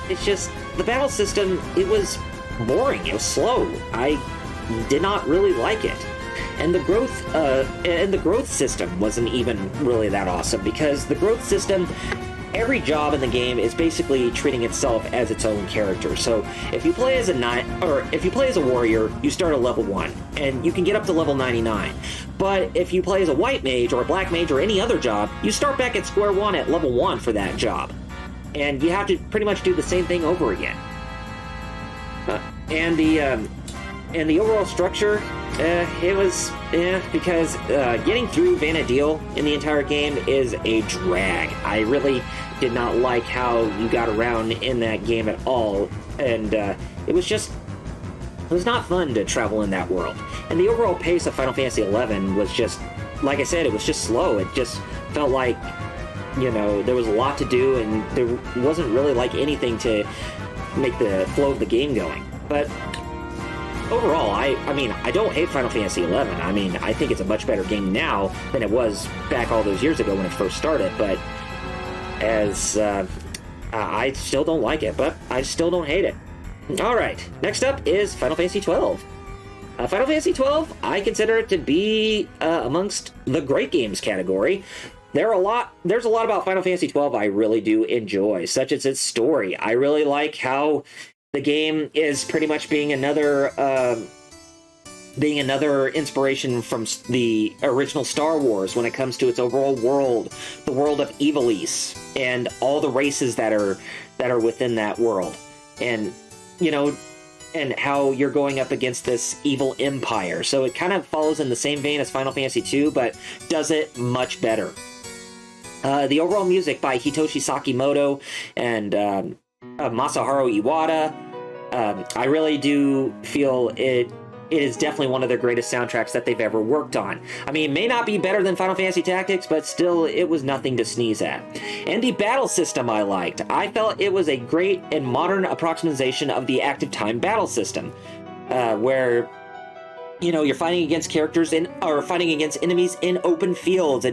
it's just, the battle system, it was boring, it was slow. I did not really like it. And the growth system wasn't even really that awesome, because the growth system, every job in the game is basically treating itself as its own character. So if you play as a knight, or if you play as a warrior, you start at level 1, and you can get up to level 99. But if you play as a white mage or a black mage or any other job, you start back at square one at level 1 for that job. And you have to pretty much do the same thing over again. And the overall structure, it was, because getting through Vana'diel in the entire game is a drag. I really did not like how you got around in that game at all, and it was not fun to travel in that world. And the overall pace of Final Fantasy XI was just, like I said, it was just slow. It just felt like, you know, there was a lot to do, and there wasn't really like anything to make the flow of the game going. But overall, I mean, I don't hate Final Fantasy XI. I mean, I think it's a much better game now than it was back all those years ago when it first started, but I still don't like it, but I still don't hate it. Alright, next up is Final Fantasy XII. Final Fantasy XII, I consider it to be amongst the great games category. There's a lot about Final Fantasy XII I really do enjoy, such as its story. I really like how the game is pretty much being another inspiration from the original Star Wars when it comes to its overall world, the world of Ivalice, and all the races that are within that world, and you know, and how you're going up against this evil empire. So it kind of follows in the same vein as Final Fantasy II, but does it much better. The overall music by Hitoshi Sakimoto and Masaharu Iwata, I really do feel it is definitely one of their greatest soundtracks that they've ever worked on. I mean, it may not be better than Final Fantasy Tactics, but still, it was nothing to sneeze at. And the battle system I liked. I felt it was a great and modern approximation of the active time battle system, where, you know, you're fighting against fighting against enemies in open fields.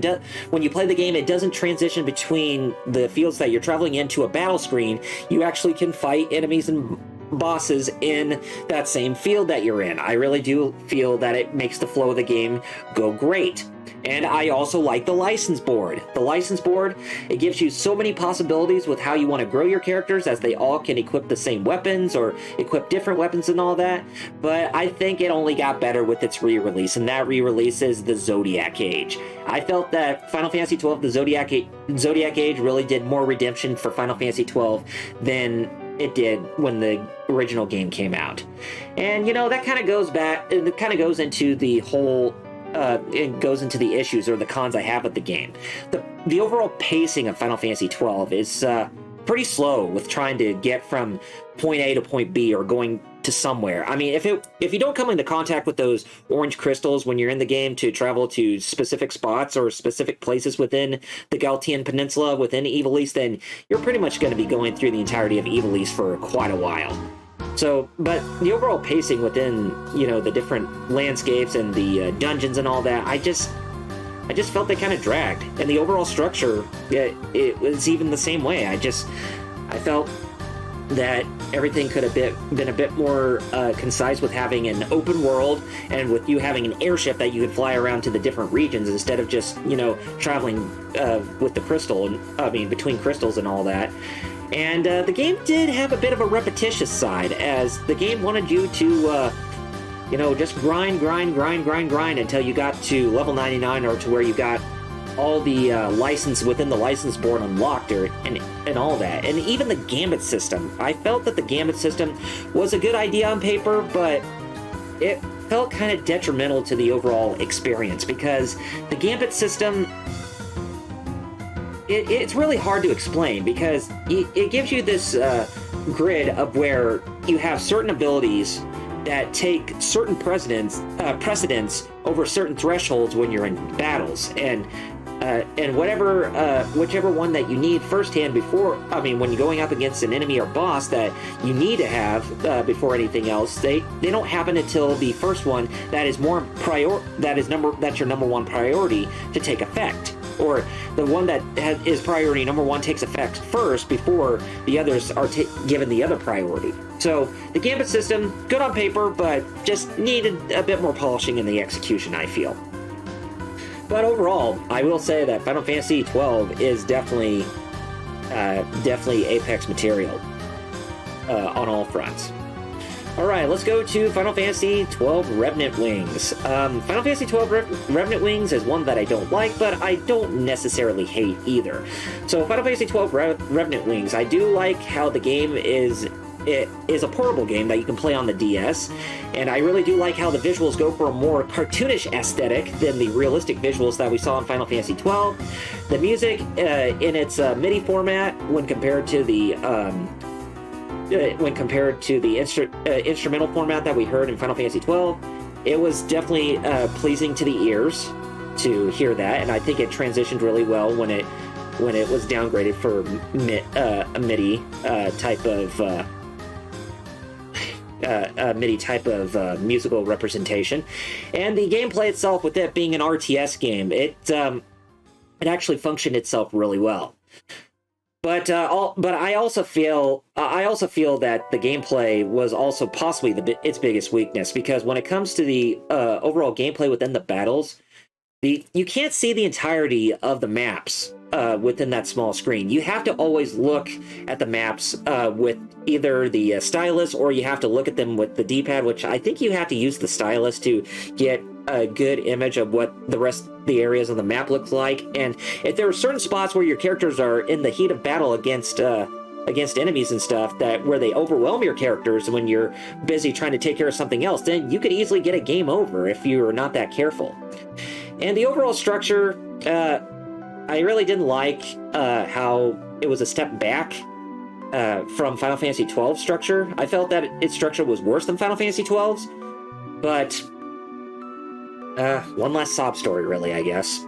When you play the game, it doesn't transition between the fields that you're traveling into a battle screen. You actually can fight enemies and bosses in that same field that you're in. I really do feel that it makes the flow of the game go great. And I also like the license board. The license board, it gives you so many possibilities with how you want to grow your characters, as they all can equip the same weapons or equip different weapons and all that. But I think it only got better with its re-release, and that re-release is the Zodiac Age. I felt that Final Fantasy XII, the Zodiac Age really did more redemption for Final Fantasy XII than it did when the original game came out. And, you know, that kind of goes back, it kind of goes into the whole, it goes into the issues or the cons I have with the game. The overall pacing of Final Fantasy XII is pretty slow with trying to get from point A to point B or going to somewhere. I mean, if you don't come into contact with those orange crystals when you're in the game to travel to specific spots or specific places within the Galtian Peninsula within Ivalice, then you're pretty much going to be going through the entirety of Ivalice for quite a while. So, but the overall pacing within, you know, the different landscapes and the dungeons and all that, I just felt they kind of dragged. And the overall structure, it was even the same way. I felt that everything could have been a bit more concise with having an open world and with you having an airship that you could fly around to the different regions instead of just, you know, traveling with the crystal, between crystals and all that. And the game did have a bit of a repetitious side, as the game wanted you to, you know, just grind until you got to level 99 or to where you got all the license within the license board unlocked and all that. And even the gambit system. I felt that the gambit system was a good idea on paper, but it felt kind of detrimental to the overall experience, because the gambit system, it's really hard to explain, because it gives you this grid of where you have certain abilities that take certain precedence over certain thresholds when you're in battles, and whichever one that you need firsthand when you're going up against an enemy or boss that you need to have before anything else, they don't happen until the first one that's your number one priority to take effect, or the one that is priority number one takes effect first before the others are given the other priority. So the gambit system, good on paper, but just needed a bit more polishing in the execution, I feel. But overall, I will say that Final Fantasy XII is definitely Apex material on all fronts. Alright, let's go to Final Fantasy XII Revenant Wings. Final Fantasy XII Revenant Wings is one that I don't like, but I don't necessarily hate either. So Final Fantasy XII Revenant Wings, I do like how the game is a portable game that you can play on the DS, and I really do like how the visuals go for a more cartoonish aesthetic than the realistic visuals that we saw in Final Fantasy XII. The music in its MIDI format, when compared to the instrumental format that we heard in Final Fantasy XII, it was definitely pleasing to the ears to hear that, and I think it transitioned really well when it was downgraded for a MIDI type of musical representation. And the gameplay itself, with it being an RTS game, it actually functioned itself really well. But I also feel that the gameplay was also possibly its biggest weakness, because when it comes to the overall gameplay within the battles, you can't see the entirety of the maps within that small screen. You have to always look at the maps with either the stylus, or you have to look at them with the D-pad, which I think you have to use the stylus to get a good image of what the rest of the areas of the map looks like. And if there are certain spots where your characters are in the heat of battle against enemies and stuff, where they overwhelm your characters when you're busy trying to take care of something else, then you could easily get a game over if you're not that careful. And the overall structure, I really didn't like how it was a step back from Final Fantasy XII's structure. I felt that its structure was worse than Final Fantasy XII's, but one less sob story, really, I guess.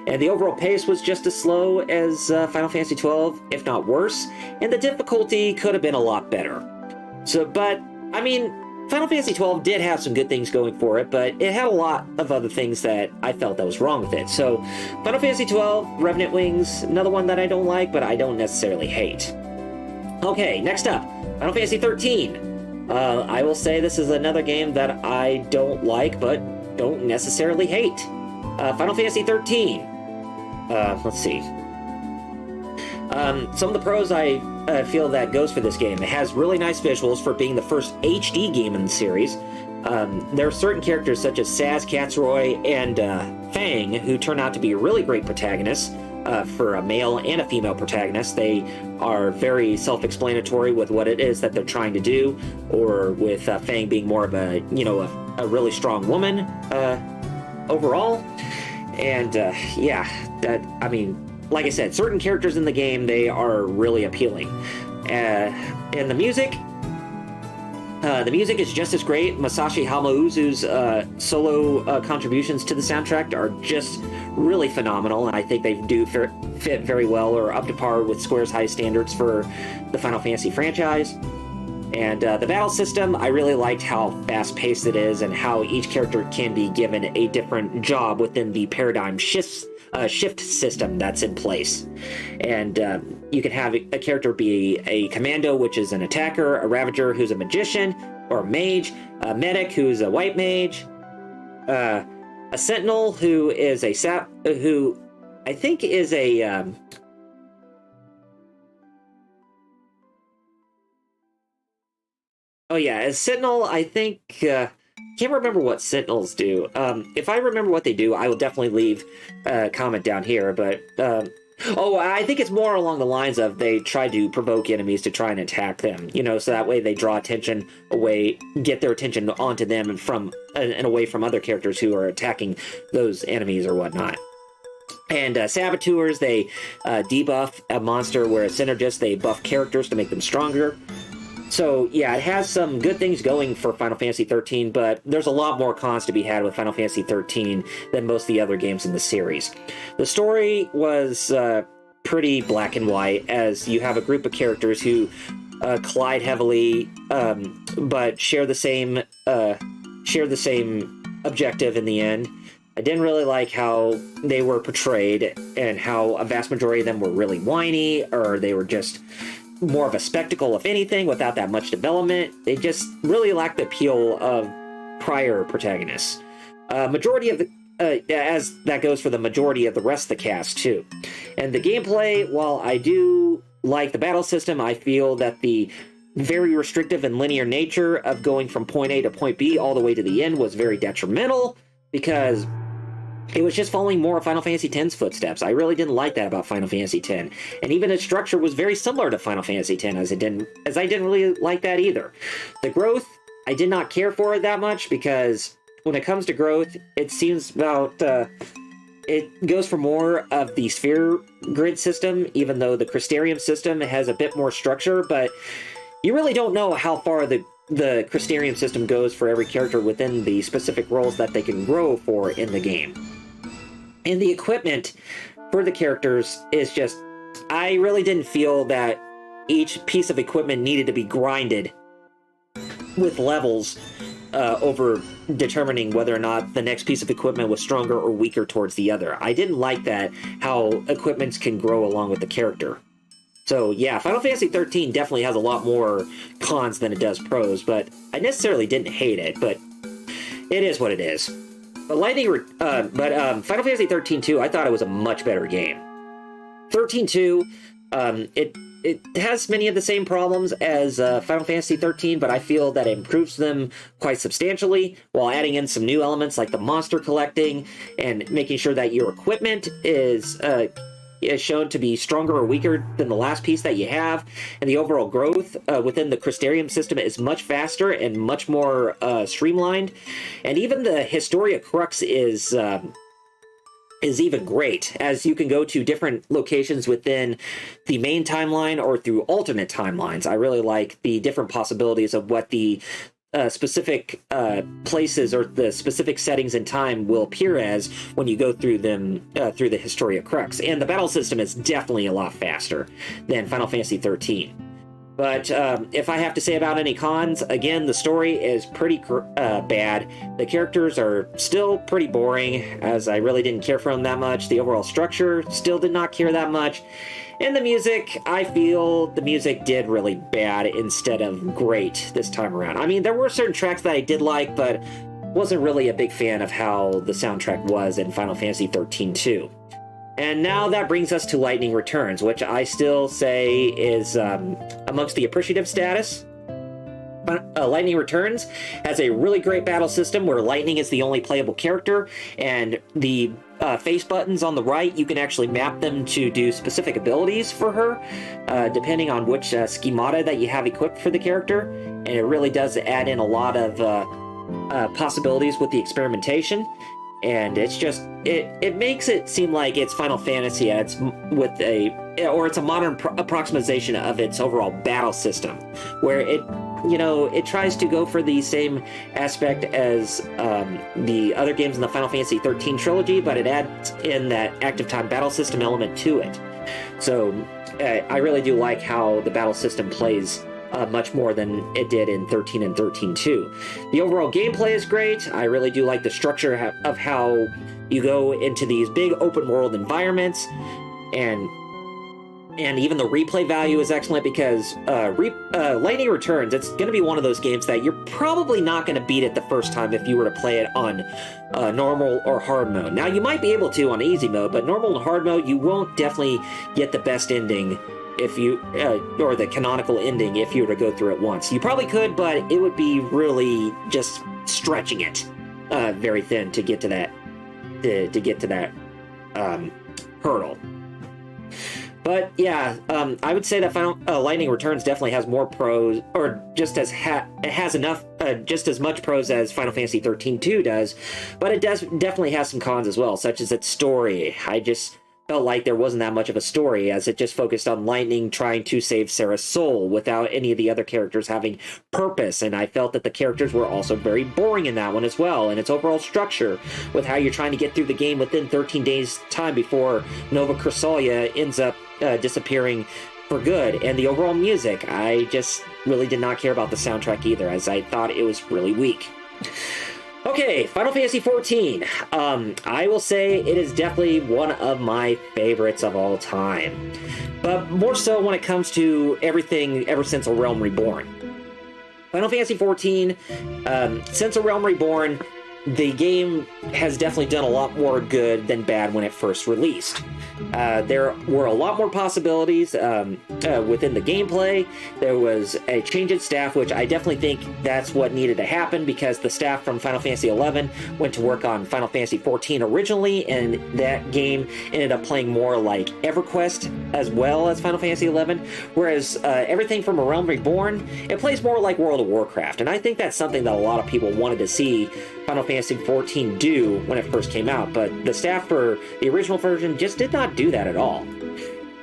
And the overall pace was just as slow as Final Fantasy XII, if not worse, and the difficulty could have been a lot better. Final Fantasy XII did have some good things going for it, but it had a lot of other things that I felt that was wrong with it. So, Final Fantasy XII, Revenant Wings, another one that I don't like, but I don't necessarily hate. Okay, next up, Final Fantasy XIII. I will say this is another game that I don't like, but don't necessarily hate. Final Fantasy XIII. Let's see. Some of the pros I feel that goes for this game. It has really nice visuals for being the first HD game in the series. There are certain characters such as Saz, Katsroy, and Fang who turn out to be really great protagonists for a male and a female protagonist. They are very self-explanatory with what it is that they're trying to do, or with Fang being more of a really strong woman overall. And like I said, certain characters in the game, they are really appealing. And the music is just as great. Masashi Hamauzu's solo contributions to the soundtrack are just really phenomenal, and I think they do fit very well, or up to par with Square's high standards for the Final Fantasy franchise. And the battle system, I really liked how fast-paced it is, and how each character can be given a different job within the paradigm shift system that's in place. And you can have a character be a commando, which is an attacker, a ravager, who's a magician or a mage, a medic, who's a white mage, a sentinel, who is who I think is a a sentinel. I think can't remember what sentinels do. If I remember what they do, I will definitely leave a comment down here. But I think it's more along the lines of they try to provoke enemies to try and attack them. So that way they draw attention away, get their attention onto them and away from other characters who are attacking those enemies or whatnot. And saboteurs, they debuff a monster, where a synergist, they buff characters to make them stronger. So yeah, it has some good things going for Final Fantasy 13, but there's a lot more cons to be had with Final Fantasy 13 than most of the other games in the series. The story was pretty black and white, as you have a group of characters who collide heavily, but share the same objective in the end. I didn't really like how they were portrayed, and how a vast majority of them were really whiny, or they were just more of a spectacle, if anything, without that much development. They just really lacked the appeal of prior protagonists. Majority of the as that goes for the majority of the rest of the cast too. And the gameplay, while I do like the battle system, I feel that the very restrictive and linear nature of going from point A to point B all the way to the end was very detrimental, because it was just following more of Final Fantasy X's footsteps. I really didn't like that about Final Fantasy X. And even its structure was very similar to Final Fantasy X, as I didn't really like that either. The growth, I did not care for it that much, because when it comes to growth, it seems about... it goes for more of the sphere grid system, even though the Crystarium system has a bit more structure, but you really don't know how far the Crystarium system goes for every character within the specific roles that they can grow for in the game. And the equipment for the characters is just... I really didn't feel that each piece of equipment needed to be grinded with levels over determining whether or not the next piece of equipment was stronger or weaker towards the other. I didn't like that, how equipments can grow along with the character. So yeah, Final Fantasy 13 definitely has a lot more cons than it does pros, but I necessarily didn't hate it, but it is what it is. But Final Fantasy 13-2, I thought it was a much better game. 13-2, it has many of the same problems as Final Fantasy 13, but I feel that it improves them quite substantially, while adding in some new elements like the monster collecting, and making sure that your equipment is shown to be stronger or weaker than the last piece that you have, and the overall growth within the Crystarium system is much faster and much more streamlined, and even the Historia Crux is even great, as you can go to different locations within the main timeline or through alternate timelines. I really like the different possibilities of what the specific places or the specific settings in time will appear as when you go through them through the Historia Crux. And the battle system is definitely a lot faster than Final Fantasy 13. But if I have to say about any cons, again, the story is pretty bad. The characters are still pretty boring, as I really didn't care for them that much. The overall structure still did not care that much. And the music, I feel the music did really bad instead of great this time around. I mean, there were certain tracks that I did like, but wasn't really a big fan of how the soundtrack was in Final Fantasy 13-2. And now that brings us to Lightning Returns, which I still say is amongst the appreciative status. Lightning Returns has a really great battle system where Lightning is the only playable character, and the face buttons on the right, you can actually map them to do specific abilities for her, depending on which schemata that you have equipped for the character. And it really does add in a lot of possibilities with the experimentation. And it's just, it makes it seem like it's Final Fantasy, and it's with it's a modern approximation of its overall battle system, where it tries to go for the same aspect as the other games in the Final Fantasy 13 trilogy, but it adds in that active time battle system element to it. So I really do like how the battle system plays much more than it did in 13 and 13-2. The overall gameplay is great. I really do like the structure of how you go into these big open world environments, and even the replay value is excellent, because Lightning Returns, it's going to be one of those games that you're probably not going to beat it the first time if you were to play it on normal or hard mode. Now, you might be able to on easy mode, but normal and hard mode, you won't definitely get the best ending if you, or the canonical ending if you were to go through it once. You probably could, but it would be really just stretching it very thin to get to that, hurdle. But yeah, I would say that Lightning Returns definitely has more pros, or just as it has enough, just as much pros as Final Fantasy 13-2 does. But it definitely has some cons as well, such as its story. felt like there wasn't that much of a story, as it just focused on Lightning trying to save Sarah's soul without any of the other characters having purpose. And I felt that the characters were also very boring in that one as well, and its overall structure with how you're trying to get through the game within 13 days time before Nova Chrysalia ends up disappearing for good. And the overall music, I just really did not care about the soundtrack either, as I thought it was really weak. Okay, Final Fantasy XIV. I will say it is definitely one of my favorites of all time, but more so when it comes to everything ever since A Realm Reborn. Final Fantasy XIV, since A Realm Reborn, the game has definitely done a lot more good than bad when it first released. There were a lot more possibilities within the gameplay. There was a change in staff, which I definitely think that's what needed to happen, because the staff from Final Fantasy XI went to work on Final Fantasy XIV originally, and that game ended up playing more like EverQuest as well as Final Fantasy XI, whereas everything from A Realm Reborn, it plays more like World of Warcraft, and I think that's something that a lot of people wanted to see Final Fantasy XIV do when it first came out, but the staff for the original version just did not do that at all.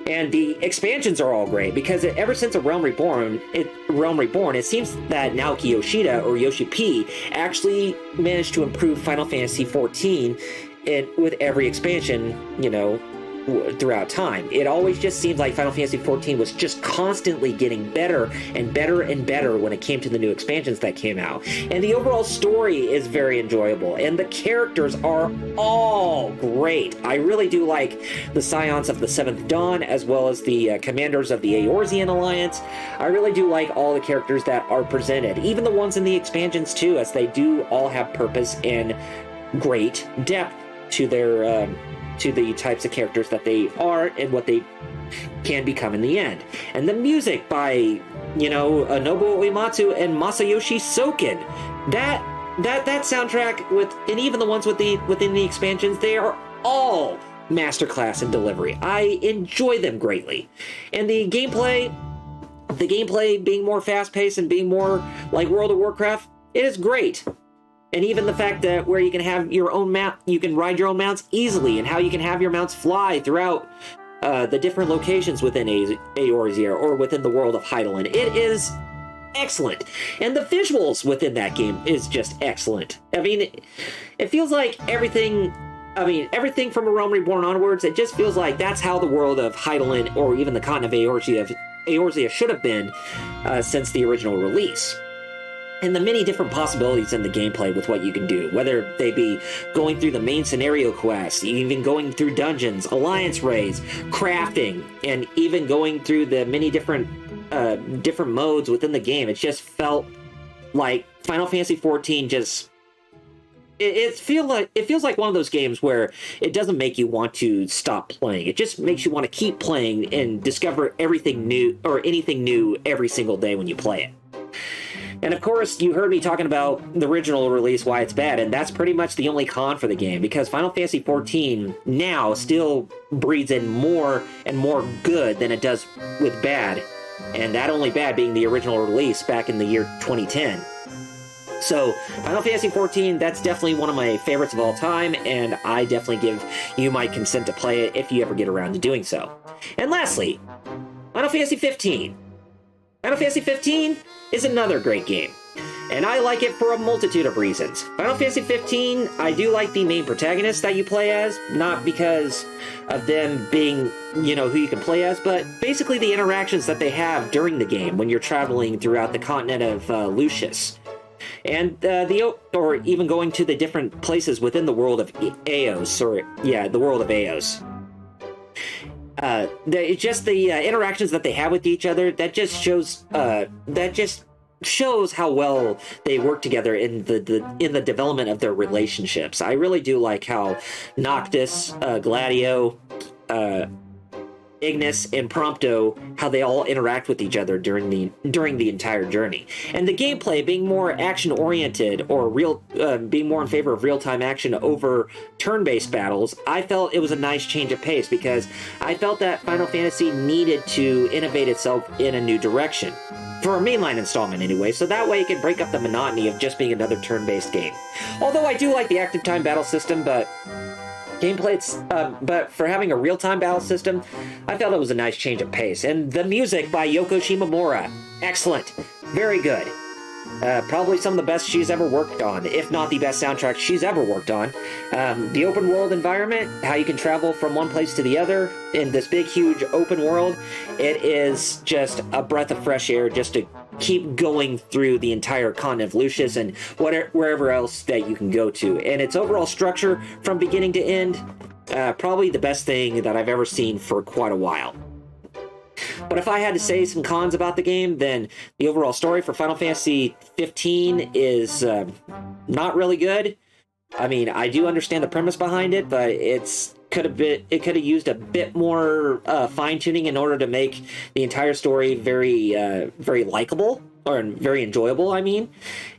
And the expansions are all great, because ever since A Realm Reborn, it seems that Naoki Yoshida, or Yoshi P, actually managed to improve Final Fantasy XIV with every expansion, throughout time. It always just seems like Final Fantasy XIV was just constantly getting better and better and better when it came to the new expansions that came out. And the overall story is very enjoyable, and the characters are all great. I really do like the Scions of the Seventh Dawn, as well as the commanders of the Eorzean Alliance. I really do like all the characters that are presented, even the ones in the expansions too, as they do all have purpose and great depth to their to the types of characters that they are and what they can become in the end. And the music by, Nobuo Uematsu and Masayoshi Soken, that soundtrack and even the ones within the expansions, they are all masterclass in delivery. I enjoy them greatly. And the gameplay being more fast-paced and being more like World of Warcraft, it is great. And even the fact that where you can have your own mount, you can ride your own mounts easily, and how you can have your mounts fly throughout the different locations within Eorzea or within the world of Hydaelyn. It is excellent. And the visuals within that game is just excellent. I mean, it feels like everything from A Realm Reborn onwards, it just feels like that's how the world of Hydaelyn, or even the continent of Eorzea should have been since the original release. And the many different possibilities in the gameplay with what you can do, whether they be going through the main scenario quests, even going through dungeons, alliance raids, crafting, and even going through the many different modes within the game. It just felt like Final Fantasy XIV just... It feels like one of those games where it doesn't make you want to stop playing. It just makes you want to keep playing and discover everything new, or anything new, every single day when you play it. And of course, you heard me talking about the original release, why it's bad, and that's pretty much the only con for the game, because Final Fantasy XIV now still breeds in more and more good than it does with bad, and that only bad being the original release back in the year 2010. So, Final Fantasy XIV, that's definitely one of my favorites of all time, and I definitely give you my consent to play it if you ever get around to doing so. And lastly, Final Fantasy XV. Final Fantasy XV is another great game, and I like it for a multitude of reasons. Final Fantasy XV, I do like the main protagonists that you play as, not because of them being, who you can play as, but basically the interactions that they have during the game when you're traveling throughout the continent of Lucius. And or even going to the different places within the world of Eos, the world of Eos. The interactions that they have with each other, that just shows how well they work together in the development of their relationships. I really do like how Noctis, Gladio, Ignis, and Prompto, how they all interact with each other during the entire journey. And the gameplay being more action-oriented, or being more in favor of real-time action over turn-based battles, I felt it was a nice change of pace, because I felt that Final Fantasy needed to innovate itself in a new direction. For a mainline installment anyway, so that way it can break up the monotony of just being another turn-based game. Although I do like the active time battle system, but gameplay, but for having a real-time battle system, I felt it was a nice change of pace. And the music by Yoko Shimomura, excellent, very good. Probably some of the best she's ever worked on, if not the best soundtrack she's ever worked on. The open world environment, how you can travel from one place to the other in this big, huge open world, it is just a breath of fresh air just to keep going through the entire continent of Lucius and wherever else that you can go to. And its overall structure from beginning to end, probably the best thing that I've ever seen for quite a while. But if I had to say some cons about the game, then the overall story for Final Fantasy 15 is not really good. I mean, I do understand the premise behind it, but it could have used a bit more fine-tuning in order to make the entire story very likable, or very enjoyable, I mean.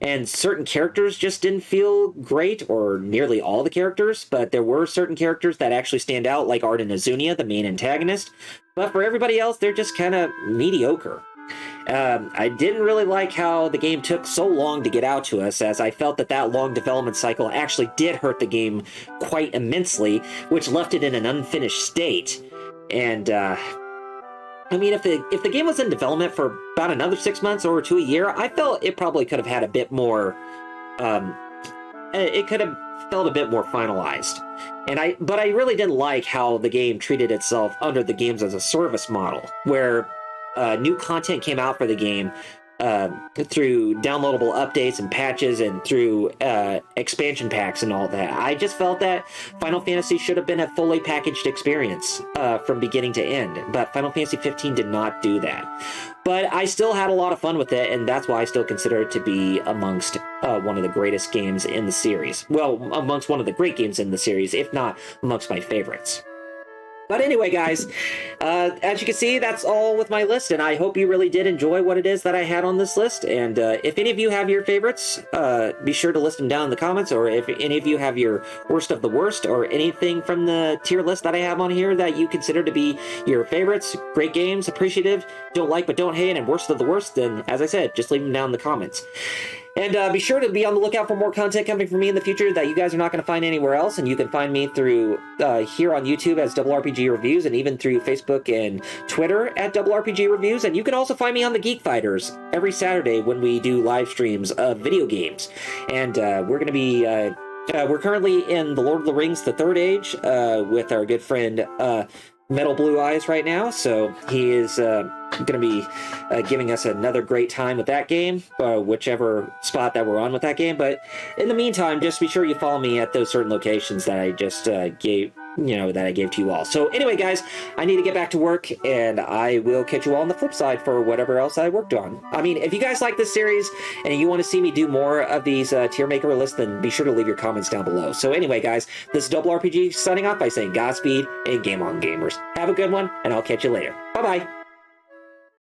And certain characters just didn't feel great, or nearly all the characters, but there were certain characters that actually stand out, like Arden Azunia, the main antagonist. But for everybody else, they're just kind of mediocre. I didn't really like how the game took so long to get out to us, as I felt that long development cycle actually did hurt the game quite immensely, which left it in an unfinished state. And, I mean, if the game was in development for about another 6 months or to a year, I felt it probably could have had a bit more, it could have felt a bit more finalized. But I really didn't like how the game treated itself under the games as a service model, where new content came out for the game through downloadable updates and patches and through expansion packs and all that. I just felt that Final Fantasy should have been a fully packaged experience from beginning to end, but Final Fantasy 15 did not do that. But I still had a lot of fun with it, and that's why I still consider it to be amongst one of the greatest games in the series. Well, amongst one of the great games in the series, if not amongst my favorites. But anyway, guys, as you can see, that's all with my list, and I hope you really did enjoy what it is that I had on this list. And if any of you have your favorites, be sure to list them down in the comments, or if any of you have your worst of the worst, or anything from the tier list that I have on here that you consider to be your favorites, great games, appreciative, don't like but don't hate, and worst of the worst, then, as I said, just leave them down in the comments. And be sure to be on the lookout for more content coming from me in the future that you guys are not going to find anywhere else. And you can find me through here on YouTube as RRPG Reviews, and even through Facebook and Twitter at RRPG Reviews. And you can also find me on the Geek Fighters every Saturday when we do live streams of video games. And we're going to be... we're currently in The Lord of the Rings, The Third Age, with our good friend Metal Blue Eyes right now. So he is going to be giving us another great time with that game, whichever spot that we're on with that game. But in the meantime, just be sure you follow me at those certain locations that I just gave to you all. So anyway, guys, I need to get back to work, and I will catch you all on the flip side for whatever else I worked on. I mean, if you guys like this series and you want to see me do more of these tier maker lists, then be sure to leave your comments down below. So anyway, guys, this is RRPG signing off by saying Godspeed and game on, gamers. Have a good one, and I'll catch you later. Bye-bye.